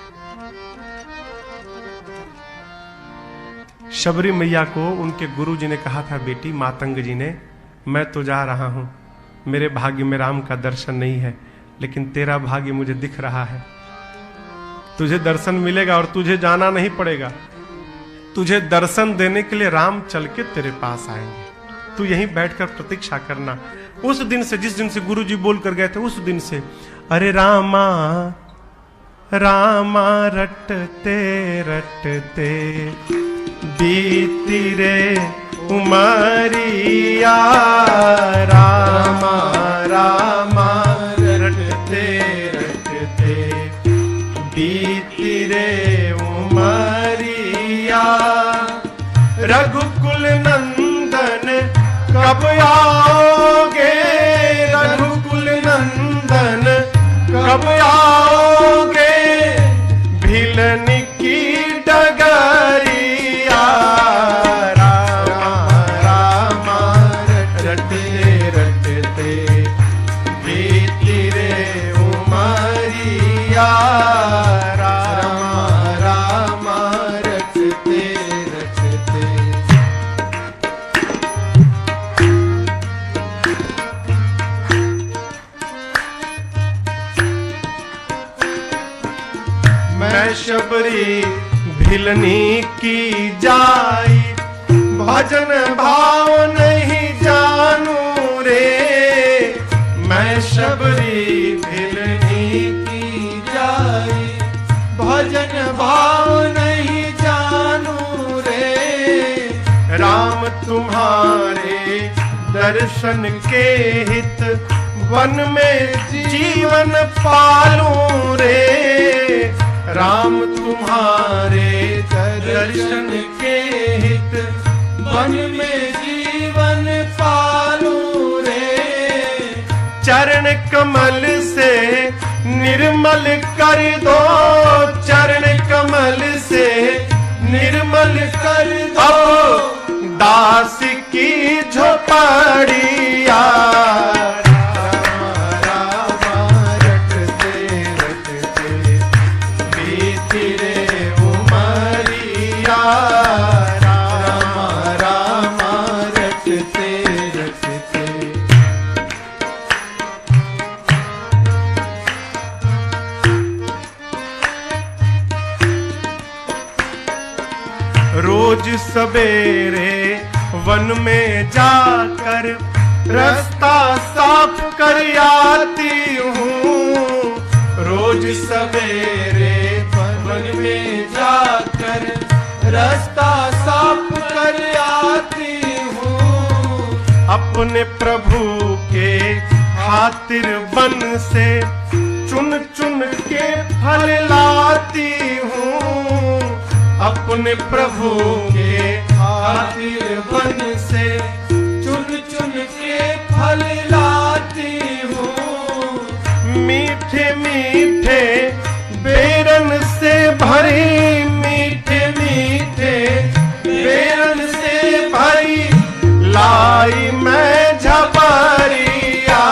[SPEAKER 1] शबरी मैया को उनके गुरु जी ने कहा था, बेटी मातंग जी ने, मैं तो जा रहा हूं, मेरे भाग्य में राम का दर्शन नहीं है, लेकिन तेरा भाग्य मुझे दिख रहा है। तुझे दर्शन मिलेगा और तुझे जाना नहीं पड़ेगा। तुझे दर्शन देने के लिए राम चल के तेरे पास आएंगे, तू यहीं बैठकर प्रतीक्षा करना। उस दिन से, जिस दिन से गुरु जी बोल कर गए थे, उस दिन से अरे रामा रामा रटते रटते बीती रे उमरिया, रामा रामा रटते रटते बीती रे उमरिया, रघुकुल नंदन कब आओगे, रघुकुल नंदन कब आओगे, भिलन की डगरिया, रामा रामा रटते रटते बीती रे उमरिया, रामा रामा रटते रटते। मैं शबरी भिलनी की जाई, भजन भाव नहीं जानू रे, मैं शबरी भिलनी की जाई, भजन भाव नहीं जानू रे, राम तुम्हारे दर्शन के हित वन में जीवन पालूं रे, राम तुम्हारे दर्शन के हित वन में जीवन पालूं रे, चरण कमल से निर्मल कर दो, चरण कमल से निर्मल कर दो, दास की झोपड़िया, रामा रामा में जाकर रास्ता साफ कर आती हूँ। रोज सवेरे वन में जाकर रास्ता साफ कर आती हूँ। अपने प्रभु के खातिर वन से चुन चुन के फल लाती हूँ। अपने प्रभु के खातिर वन से चुन चुन के फल लाती हूँ। मीठे मीठे बेरन से भरी, मीठे मीठे बेरन से भरी लाई मैं झपरिया।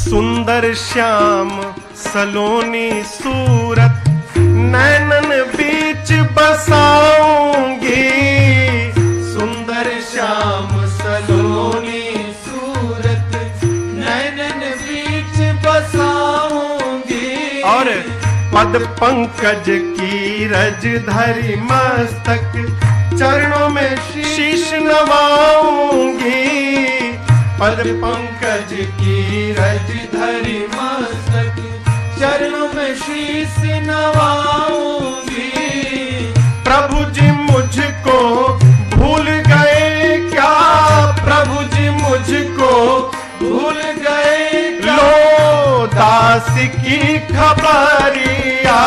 [SPEAKER 1] सुंदर श्याम सलोनी सूरत नैनन बीच बसाऊंगी। सुंदर श्याम सलोनी सूरत नैनन बीच बसाऊंगी। और पद पंकज की रज धरी मस्तक चरणों में शीश नवाऊंगी। पद पंकज की रज धरी मस्तक चरणों में शीश नवाऊंगी। प्रभु जी मुझको भूल गए क्या, प्रभु जी मुझको भूल गए। लो दास की खबरिया।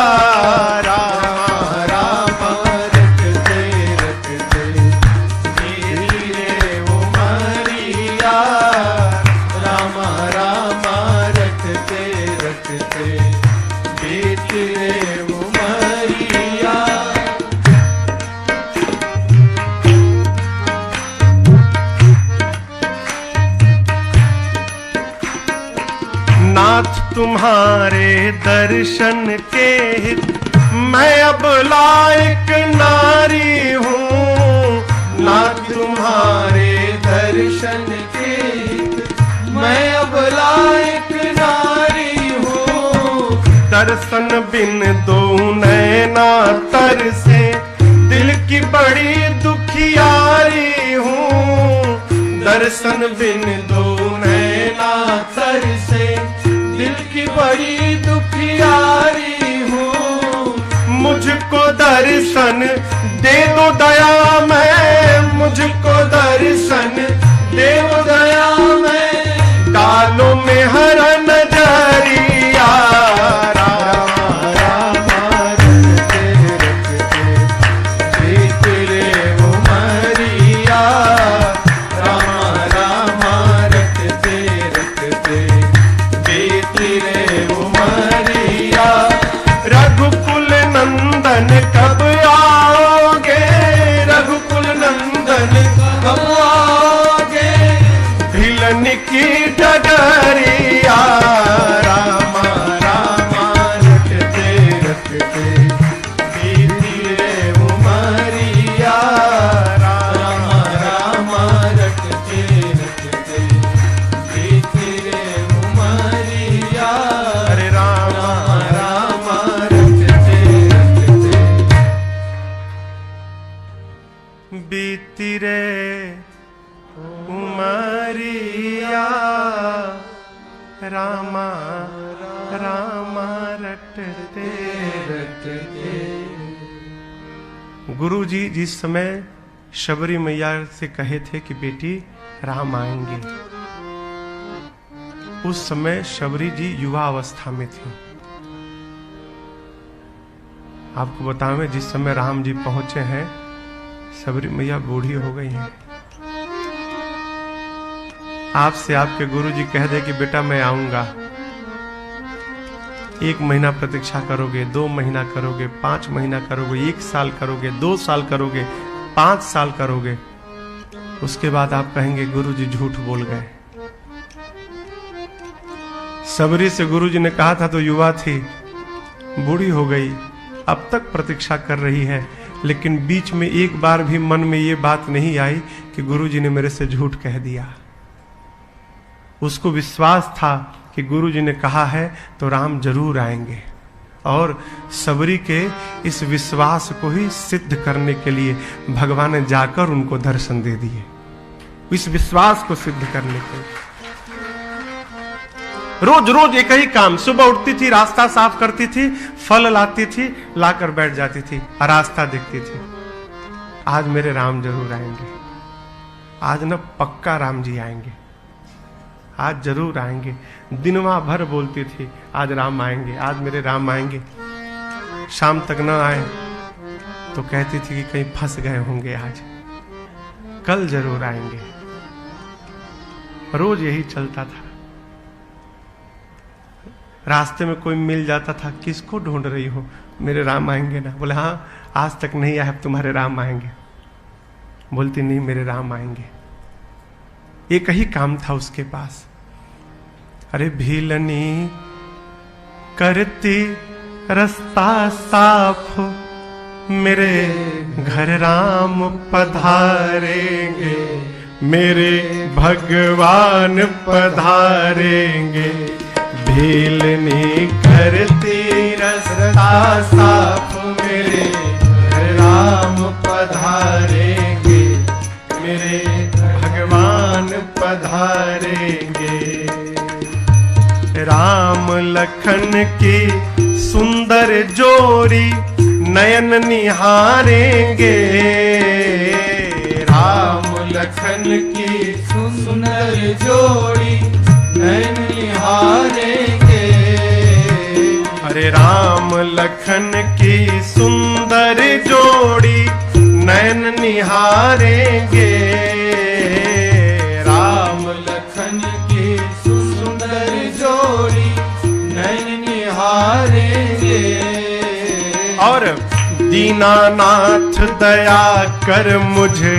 [SPEAKER 1] तुम्हारे दर्शन के हित मैं अब लायक नारी हूँ। नाथ तुम्हारे दर्शन के हित मैं अब लायक नारी हूँ। दर्शन बिन दो नैना तर से दिल की बड़ी दुखियारी हूँ। दर्शन बिन दो नैना तर से दिल की बड़ी दुखियारी हूँ। मुझको दर्शन दे दो दया मैं, मुझको दर्शन दे दो दया मैं। डालों में हर नजरिया। कब आओगे रघुकुल नंदन, कब आओगे भिलन की डगरिया। रामा रामा रटते रटते बीती रे उमरिया। रामा रामा रटते रटते बीती रे उमरिया। अरे रामा रामा बीती रे उमरिया। रामा रामा रटते रटते। गुरु जी जिस समय शबरी मैया से कहे थे कि बेटी राम आएंगे, उस समय शबरी जी युवा अवस्था में थी। आपको बताऊं जिस समय राम जी पहुंचे हैं शबरी मैया बूढ़ी हो गई हैं। आपसे आपके गुरु जी कह दे कि बेटा मैं आऊंगा, 1 महीना प्रतीक्षा करोगे, 2 महीना करोगे, 5 महीना करोगे, 1 साल करोगे, 2 साल करोगे, 5 साल करोगे, उसके बाद आप कहेंगे गुरु जी झूठ बोल गए। शबरी से गुरु जी ने कहा था तो युवा थी, बूढ़ी हो गई, अब तक प्रतीक्षा कर रही है, लेकिन बीच में एक बार भी मन में ये बात नहीं आई कि गुरुजी ने मेरे से झूठ कह दिया। उसको विश्वास था कि गुरुजी ने कहा है तो राम जरूर आएंगे, और सबरी के इस विश्वास को ही सिद्ध करने के लिए भगवान ने जाकर उनको दर्शन दे दिए, इस विश्वास को सिद्ध करने के लिए। रोज रोज एक ही काम, सुबह उठती थी, रास्ता साफ करती थी, फल लाती थी, लाकर बैठ जाती थी, रास्ता देखती थी। आज मेरे राम जरूर आएंगे, आज न पक्का राम जी आएंगे, आज जरूर आएंगे। दिनवा भर बोलती थी आज राम आएंगे, आज मेरे राम आएंगे। शाम तक न आए तो कहती थी कि कहीं फंस गए होंगे, आज कल जरूर आएंगे। रोज यही चलता था। रास्ते में कोई मिल जाता था, किसको ढूंढ रही हो? मेरे राम आएंगे ना? बोले हाँ, आज तक नहीं आए, अब तुम्हारे राम आएंगे। बोलती नहीं, मेरे राम आएंगे। एक ही काम था उसके पास। अरे भीलनी करती रास्ता साफ, मेरे घर राम पधारेंगे, मेरे भगवान पधारेंगे। भीलनी करती रास्ता साफ, मेरे घर राम पधारेंगे, मेरे भगवान पधारेंगे। राम लखन की सुंदर जोड़ी नयन निहारेंगे, राम लखन की सुंदर जोड़ी नयन निहारेंगे। अरे राम लखन की सुंदर जोड़ी नयन निहारेंगे, राम लखन की सुंदर जोड़ी नयन निहारेंगे। और दीनानाथ दया कर मुझे,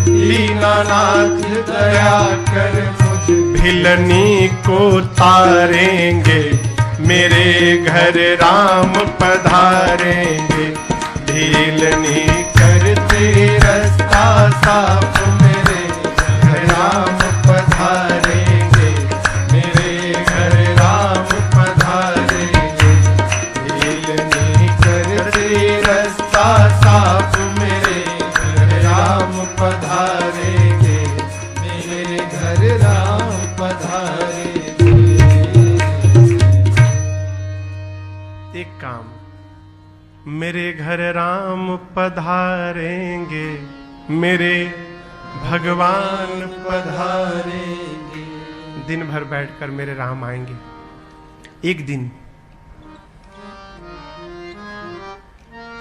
[SPEAKER 1] दीनानाथ दया कर मुझे, भिलनी को तारेंगे, मेरे घर राम पधारेंगे। भीलनी करते रास्ता साफ, मेरे घर राम पधारेंगे, मेरे घर राम पधारेंगे। भीलनी करते रास्ता साफ, मेरे घर राम पधारेंगे, मेरे घर राम पधारेंगे। एक काम, मेरे घर राम पधारेंगे, मेरे भगवान पधारेंगे। दिन भर बैठकर मेरे राम आएंगे। एक दिन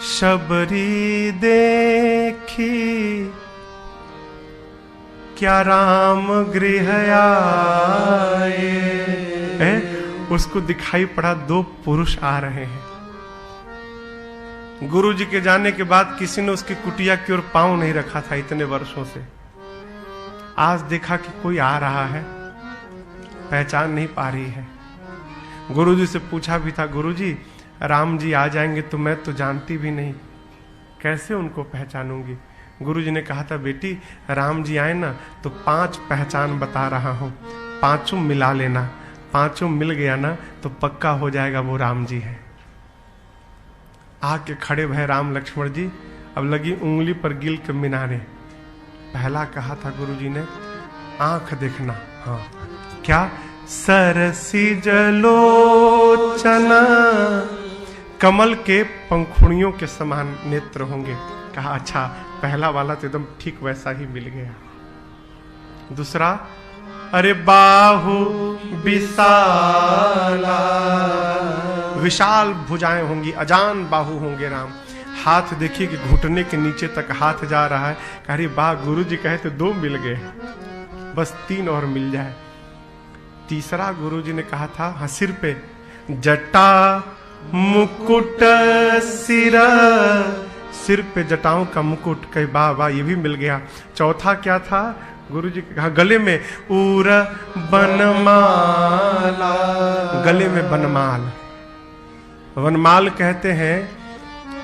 [SPEAKER 1] शबरी देखी क्या राम गृह आए, उसको दिखाई पड़ा दो पुरुष आ रहे हैं। गुरुजी के जाने के बाद किसी ने उसकी कुटिया की ओर पांव नहीं रखा था इतने वर्षों से। आज देखा कि कोई आ रहा है, पहचान नहीं पा रही है। गुरुजी से पूछा भी था, गुरुजी राम जी आ जाएंगे तो मैं तो जानती भी नहीं, कैसे उनको पहचानूंगी? गुरुजी ने कहा था, बेटी राम जी आए ना तो 5 पहचान बता रहा हूं, 5 मिला लेना, 5 मिल गया ना तो पक्का हो जाएगा वो राम जी है। आके खड़े भय राम लक्ष्मण जी, अब लगी उंगली पर गिल के मिनारे। पहला कहा था गुरुजी ने, आंख देखना। हाँ, क्या? सरसी जलोचना, कमल के पंखुड़ियों के समान नेत्र होंगे। कहा अच्छा, पहला वाला तो एकदम ठीक वैसा ही मिल गया। दूसरा, अरे बाहु विशाला, विशाल भुजाएं होंगी, अजान बाहु होंगे राम। हाथ देखिए कि घुटने के नीचे तक हाथ जा रहा है। अरे वाह, गुरुजी कहे तो 2 मिल गए, बस 3 और मिल जाए। तीसरा गुरुजी ने कहा था, हाँ, सिर पे जटा मुकुट सिरा, सिर पे जटाओं का मुकुट, कहीं वाह वाह, ये भी मिल गया। चौथा क्या था? गुरुजी कहा गले में उर बनमाला, गले में बनमाल। वनमाल कहते हैं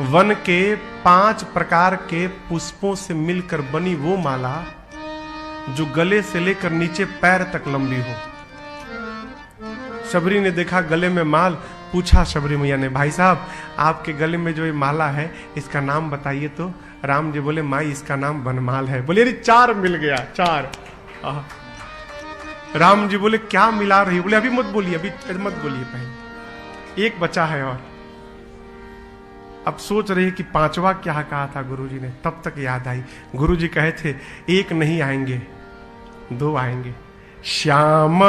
[SPEAKER 1] वन के 5 प्रकार के पुष्पों से मिलकर बनी वो माला जो गले से लेकर नीचे पैर तक लंबी हो। शबरी ने देखा गले में माल, पूछा शबरी मैया ने, भाई साहब आपके गले में जो ये माला है इसका नाम बताइए तो। राम जी बोले, माई इसका नाम वनमाल है। बोले अरे 4 मिल गया, 4। राम जी बोले क्या मिला रही? बोले अभी मत बोलिए, अभी मत बोलिए, पहले 1 बचा है और। अब सोच रही कि 5वां क्या कहा था गुरुजी ने, तब तक याद आई। गुरुजी कहे थे 1 नहीं आएंगे, 2 आएंगे। श्याम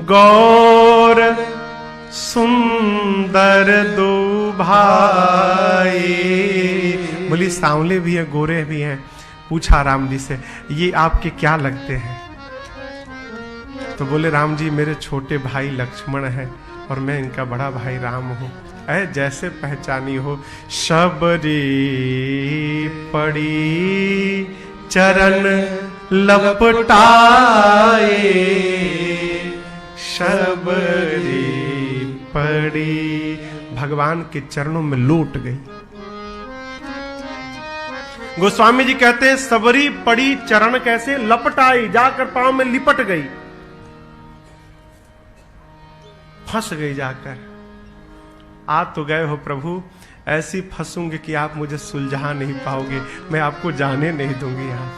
[SPEAKER 1] गौर सुंदर 2 भाई। बोली सांवले भी हैं, गोरे भी हैं। पूछा राम जी से, ये आपके क्या लगते हैं? तो बोले राम जी मेरे छोटे भाई लक्ष्मण है और मैं इनका बड़ा भाई राम हूं। ऐ जैसे पहचानी हो। शबरी पड़ी चरण लपटाए, शबरी पड़ी, भगवान के चरणों में लौट गई। गोस्वामी जी कहते हैं सबरी पड़ी चरण कैसे? लपटाई, जाकर पांव में लिपट गई, फंस गई जाकर। आ तो गए हो प्रभु, ऐसी फंसूंगी कि आप मुझे सुलझा नहीं पाओगे, मैं आपको जाने नहीं दूंगी यहां।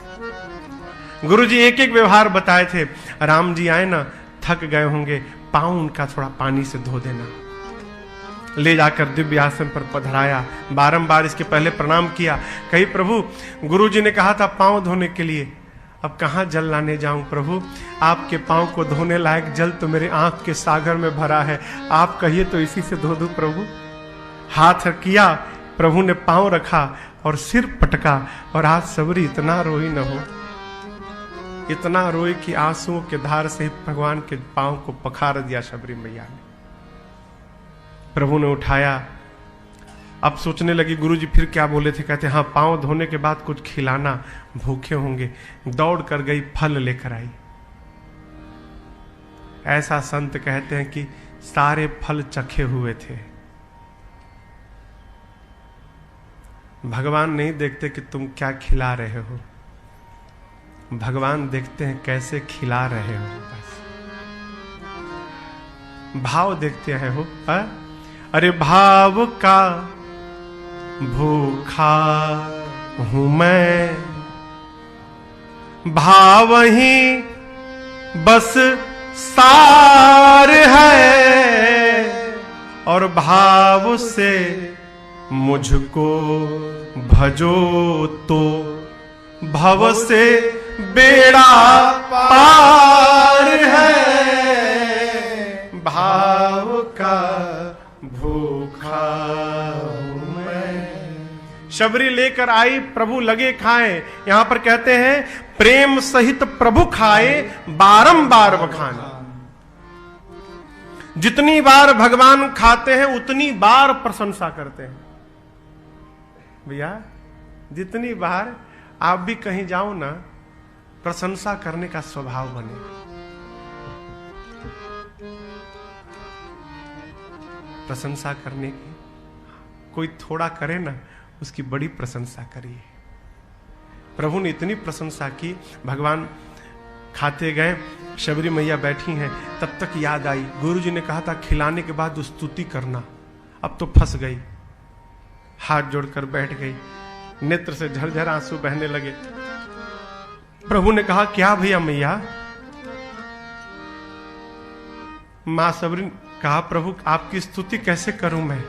[SPEAKER 1] गुरुजी एक एक व्यवहार बताए थे। राम जी आए ना, थक गए होंगे, पांव उनका थोड़ा पानी से धो देना। ले जाकर दिव्य आसन पर पधराया, बारंबार इसके पहले प्रणाम किया। कही प्रभु गुरुजी ने कहा था पांव धोने के लिए, अब कहां जल लाने जाऊं प्रभु? आपके पांव को धोने लायक जल तो मेरे आंख के सागर में भरा है, आप कहिए तो इसी से धो दूं प्रभु। हाथ किया, प्रभु ने पांव रखा और सिर पटका, और आज सबरी इतना रोई न हो, इतना रोई कि आंसुओं के धार से भगवान के पांव को पखार दिया शबरी मैया ने। प्रभु ने उठाया। अब सोचने लगी गुरुजी फिर क्या बोले थे? कहते हाँ पांव धोने के बाद कुछ खिलाना, भूखे होंगे। दौड़ कर गई, फल लेकर आई। ऐसा संत कहते हैं कि सारे फल चखे हुए थे। भगवान नहीं देखते कि तुम क्या खिला रहे हो, भगवान देखते हैं कैसे खिला रहे हो, बस भाव देखते हैं हो। अरे भाव का भूखा हूं मैं, भाव ही बस सार है, और भाव से मुझको भजो तो भव से बेड़ा पार है। भाव का भूखा हूं मैं। शबरी लेकर आई, प्रभु लगे खाए। यहां पर कहते हैं प्रेम सहित प्रभु खाए, बारंबार बखाने। जितनी बार भगवान खाते हैं उतनी बार प्रशंसा करते हैं। भैया जितनी बार आप भी कहीं जाओ ना, प्रशंसा करने का स्वभाव बने। प्रशंसा करने की, कोई थोड़ा करे ना उसकी बड़ी प्रशंसा करिए। प्रभु ने इतनी प्रशंसा की, भगवान खाते गए, शबरी मैया बैठी हैं। तब तक याद आई गुरुजी ने कहा था खिलाने के बाद स्तुति करना। अब तो फंस गई, हाथ जोड़कर बैठ गई, नेत्र से झरझर आंसू बहने लगे। प्रभु ने कहा क्या भैया मैया? मां सबरी कहा प्रभु आपकी स्तुति कैसे करूं मैं?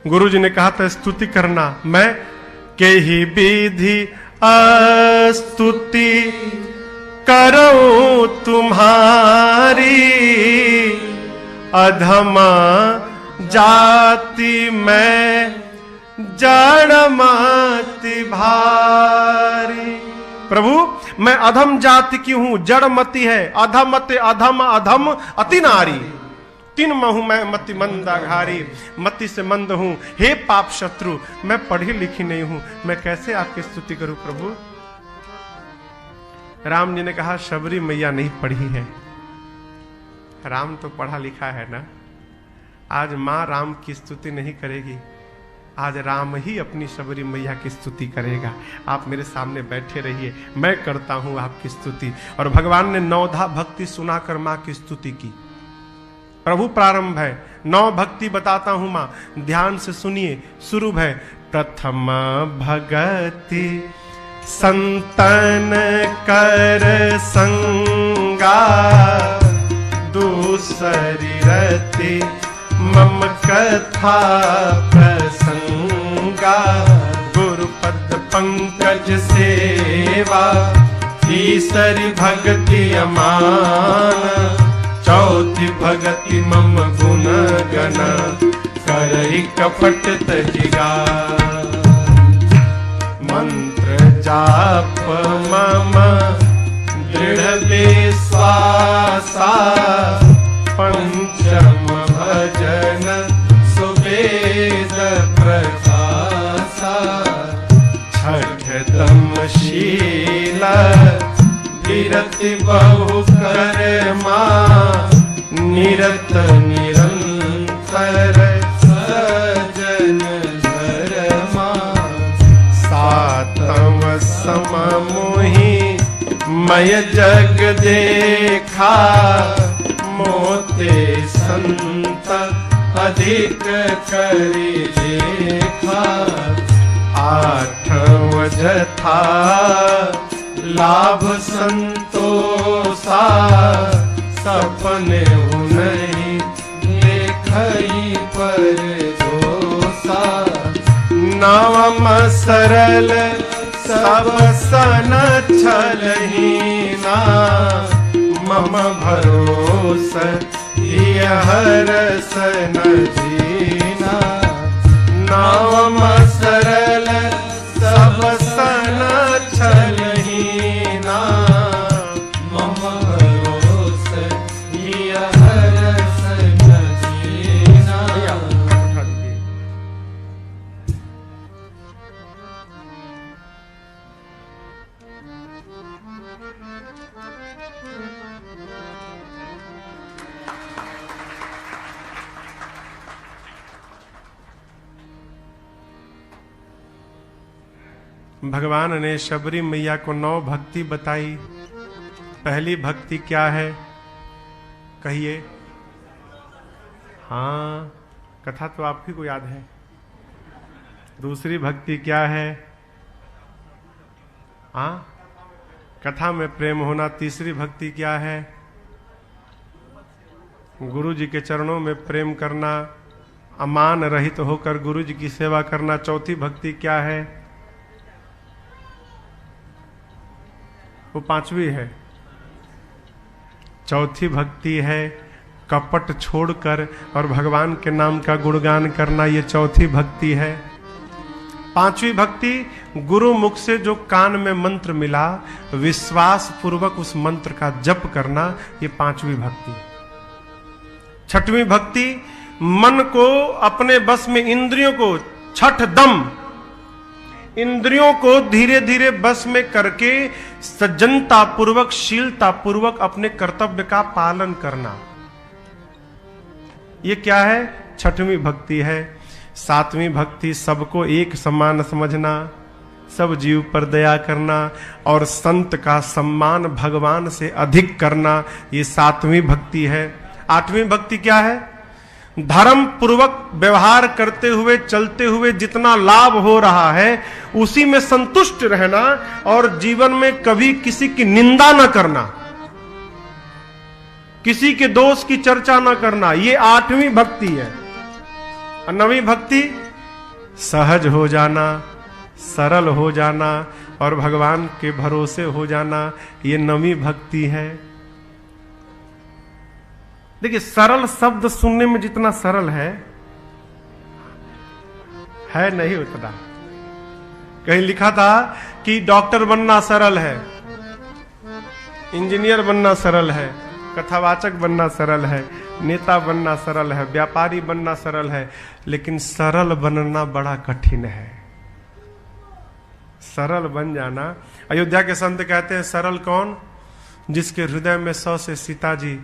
[SPEAKER 1] गुरुजी ने कहा था स्तुति करना। मैं के ही विधि स्तुति करूं तुम्हारी, अधमा जाति मैं जड़मति भारी। प्रभु मैं अधम जाति की हूं, जड़मति है, अधमते अधम अधम अति नारी, 3 महू मैं मति मंदाघारी, मति से मंद हूं, हे पाप शत्रु, मैं पढ़ी लिखी नहीं हूं, मैं कैसे आपकी स्तुति करूं प्रभु? राम जी ने कहा शबरी मैया नहीं पढ़ी है, राम तो पढ़ा लिखा है ना, आज माँ राम की स्तुति नहीं करेगी, आज राम ही अपनी शबरी मैया की स्तुति करेगा। आप मेरे सामने बैठे रहिए, मैं करता हूं आपकी स्तुति। और भगवान ने नवधा भक्ति सुनाकर माँ की स्तुति की। प्रभु प्रारंभ है, 9 भक्ति बताता हूं माँ, ध्यान से सुनिए। शुरू है, प्रथम भगति संतन कर संगा, दूसरी रति मम कथा प्रसंगा, गुरुपद पंकज सेवा, तीसरी भक्ति अमान, चौथी भगति मम गुण गण, करई कपट तजिगा, मंत्र जाप मम दृढ़ विश्वासा, पंचम भजन सुवेद प्रकाशा, छठम शील विरति बहु कर्मा, निरत निरंतर सजन धर्मा, सातम सम मोहि मय जग देखा, मोते संत अधिक करि देखा, आठव जथा लाभ संतोषा, सपने नहीं देखई पर दोषा, नवम सरल सब सन छलहीना, मम भरोस हर सन जीना, नवम सरल सब सन छलहीना, मम भरोस हर सन जीना। भगवान ने शबरी मैया को 9 भक्ति बताई। पहली भक्ति क्या है कहिए? हाँ, कथा तो आपकी को याद है। दूसरी भक्ति क्या है? हाँ, कथा में प्रेम होना। तीसरी भक्ति क्या है? गुरु जी के चरणों में प्रेम करना, अमान रहित होकर गुरु जी की सेवा करना। चौथी भक्ति क्या है? वो 5वीं है। चौथी भक्ति है कपट छोड़कर और भगवान के नाम का गुणगान करना, ये चौथी भक्ति है। 5वीं भक्ति गुरु मुख से जो कान में मंत्र मिला, विश्वास पूर्वक उस मंत्र का जप करना, ये 5वीं भक्ति। 6वीं भक्ति मन को अपने बस में, इंद्रियों को 6 दम इंद्रियों को धीरे धीरे बस में करके सज्जनता पूर्वक, शीलता पूर्वक अपने कर्तव्य का पालन करना, ये क्या है? 6वीं भक्ति है। 7वीं भक्ति सबको एक समान समझना, सब जीव पर दया करना और संत का सम्मान भगवान से अधिक करना, ये 7वीं भक्ति है। 8वीं भक्ति क्या है? धर्म पूर्वक व्यवहार करते हुए, चलते हुए जितना लाभ हो रहा है उसी में संतुष्ट रहना और जीवन में कभी किसी की निंदा न करना, किसी के दोष की चर्चा न करना, ये 8वीं भक्ति है। और 9वीं भक्ति सहज हो जाना, सरल हो जाना और भगवान के भरोसे हो जाना, ये 9वीं भक्ति है। देखिए, सरल शब्द सुनने में जितना सरल है नहीं उतना। कहीं लिखा था कि डॉक्टर बनना सरल है, इंजीनियर बनना सरल है, कथावाचक बनना सरल है, नेता बनना सरल है, व्यापारी बनना सरल है, लेकिन सरल बनना बड़ा कठिन है। सरल बन जाना, अयोध्या के संत कहते हैं सरल कौन? जिसके हृदय में 100 से सीता जी,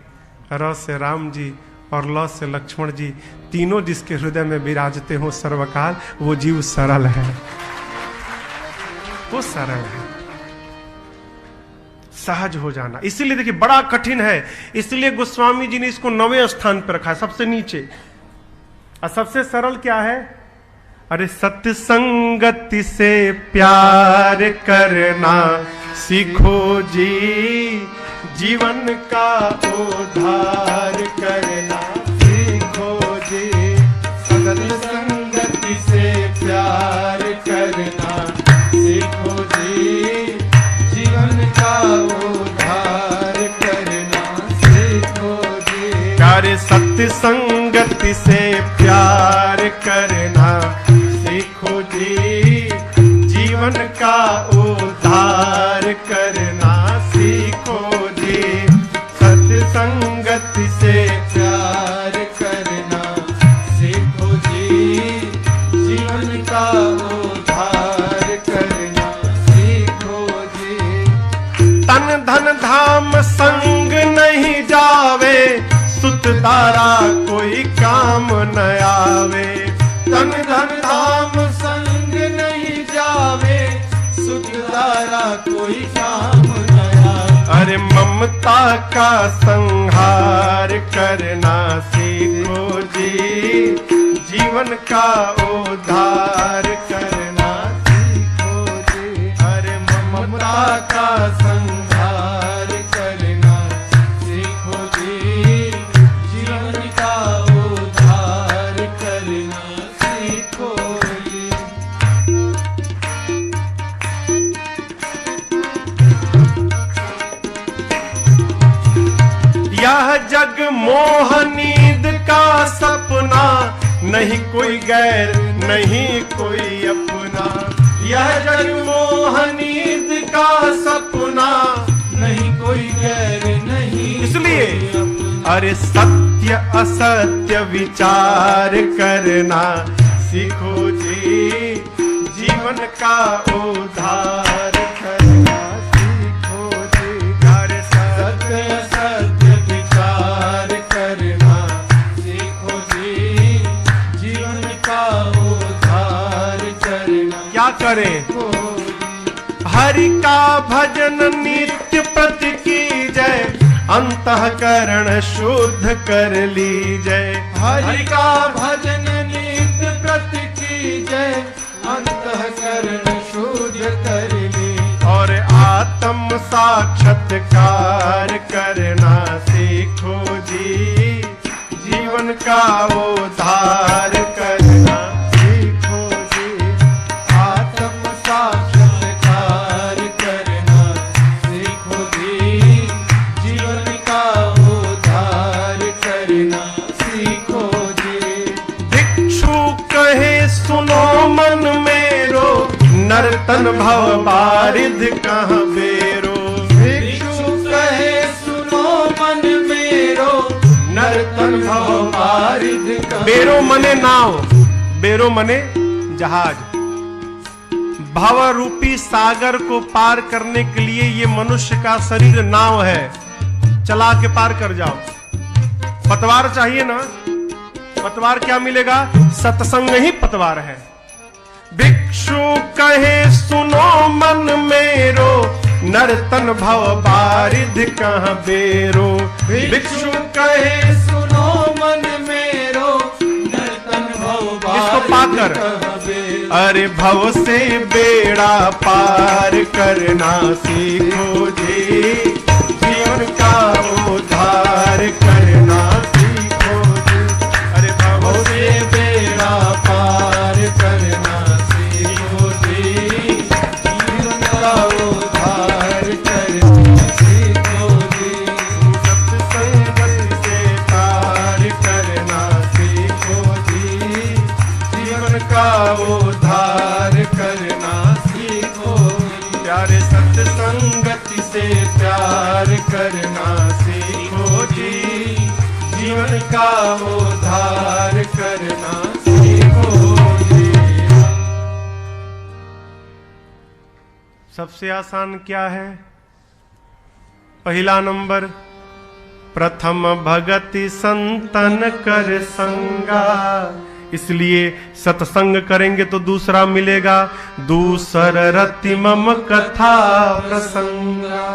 [SPEAKER 1] र से राम जी और ल से लक्ष्मण जी, तीनों जिसके हृदय में विराजते हो सर्वकाल, वो जीव सरल है, वो सरल है। सहज हो जाना, इसीलिए देखिए बड़ा कठिन है, इसलिए गोस्वामी जी ने इसको 9वें स्थान पर रखा है, सबसे नीचे। और सबसे सरल क्या है? अरे सत्य संगति से प्यार करना सीखो जी, जीवन का उद्धार करना सीखो जी। सत्य संगति से प्यार करना सीखो जी, जीवन का उद्धार करना सीखो जी। प्यारे सत्य संगति से प्यार करना सीखो जी, जीवन का उद्धार करना सीखो जी। सत्य संगति से प्यार करना सीखो जी, जीवन का उद्धार करना सीखो जी। तन धन धाम संग नहीं जावे, सुत दारा कोई काम न आवे। तन धन धाम संग नहीं जावे, सुत दारा कोई काम न आवे। अरे ममता का संहार करना सीखो जी, जीवन का उद्धार करना सीखो जी। अरे ममता का संहार करना सीखो जी, जीवन का उद्धार करना सीखो जी। यह जग मोह नींद का सपना, नहीं कोई गैर नहीं कोई अपना। यह जग मोह नींद का सपना, नहीं कोई गैर नहीं। इसलिए अरे सत्य असत्य विचार करना सीखो जी, जीवन का उद्धार करना सीखो जी। अरे सत्य असत्य विचार करना सीखो जी, जीवन का उद्धार करना। क्या करें? हरि का भजन नित्य प्रति कीजय, अंतःकरण शुद्ध कर लीजय। हरि का भजन नित्य प्रति कीजय, अंतःकरण शुद्ध कर लीजय। और आत्म साक्षात्कार करना सीखो जी, जीवन का उद्धार करना सीखो जी। आत्म साक्षात्कार करना सीखो जी, जीवन का उद्धार करना सीखो जी। भिक्षु कहे सुनो मन मेरो, नर्तन भव बारिध कहाँ बेरो। भिक्षु कहे सुनो मन मेरो, नर्तन भव बारिध कहाँ। बेरो मने नाव, बेरो मने जहाज। भव रूपी सागर को पार करने के लिए ये मनुष्य का शरीर नाव है, चला के पार कर जाओ। पतवार चाहिए ना, पतवार क्या मिलेगा? सत्संग ही पतवार है। भिक्षु कहे सुनो मन मेरो, नर्तन भव बारिध कहाँ बेरो। भिक्षु कहे सुनो मन मेरो, नर्तन भव बारिध पाकर अरे भव से बेड़ा पार करना सीखो जी, जीवन का उद्धार करना सीखो जी। अरे भव से बेड़ा पार करना सीखो जी, जीवन का उद्धार करना सीखो जी। सत्संग से पार करना सीखो जी, जीवन का उद्धार करना सीखो। प्यारे सत्संगति से प्यार करना सीखो जी, जीवन का उद्धार करना सीखो जी। सबसे आसान क्या है? पहला नंबर प्रथम भगति संतन कर संगा। इसलिए सत्संग करेंगे तो दूसरा मिलेगा, दूसर रति मम कथा प्रसंगा।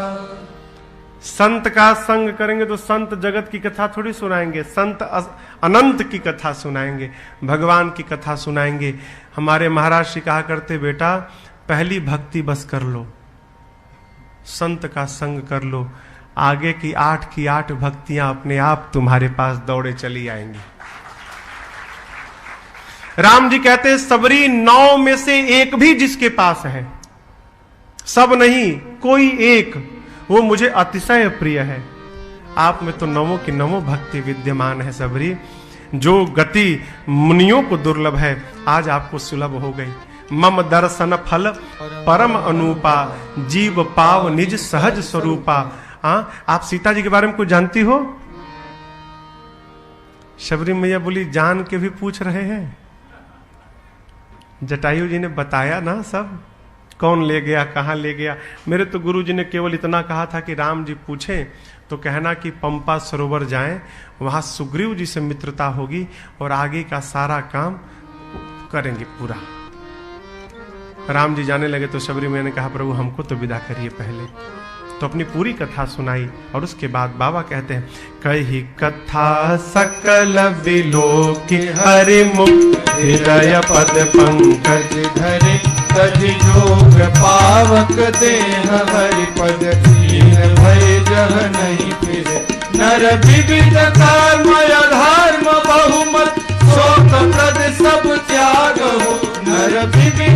[SPEAKER 1] संत का संग करेंगे तो संत जगत की कथा थोड़ी सुनाएंगे, संत अनंत की कथा सुनाएंगे, भगवान की कथा सुनाएंगे। हमारे महाराज जी कहा करते, बेटा पहली भक्ति बस कर लो, संत का संग कर लो, आगे की 8 भक्तियां अपने आप तुम्हारे पास दौड़े चली आएंगी। राम जी कहते हैं, सबरी 9 में से एक भी जिसके पास है, सब नहीं कोई एक, वो मुझे अतिशय प्रिय है। आप में तो 9 की 9 भक्ति विद्यमान है सबरी। जो गति मुनियों को दुर्लभ है, आज आपको सुलभ हो गई। मम दर्शन फल परम अनूपा, जीव पाव निज सहज स्वरूपा। आप सीता जी के बारे में कुछ जानती हो? शबरी मैया बोली, जान के भी पूछ रहे हैं? जटायु जी ने बताया ना सब, कौन ले गया, कहां ले गया। मेरे तो गुरु जी ने केवल इतना कहा था कि राम जी पूछें तो कहना कि पंपा सरोवर जाएं, वहां सुग्रीव जी से मित्रता होगी और आगे का सारा काम करेंगे पूरा। राम जी जाने लगे तो शबरी मैया ने कहा, प्रभु हमको तो विदा करिए पहले। तो अपनी पूरी कथा सुनाई और उसके बाद बाबा कहते हैं, कही कथा सकल विलोकी, हरि मुख हृदय पद पंकज धरे, तज जोग पावक देह हरि पद दीन भय जह नहीं फिरे। नर विविध कर्म धर्म बहुमत, शोक प्रद सब त्याग हो, नर विविध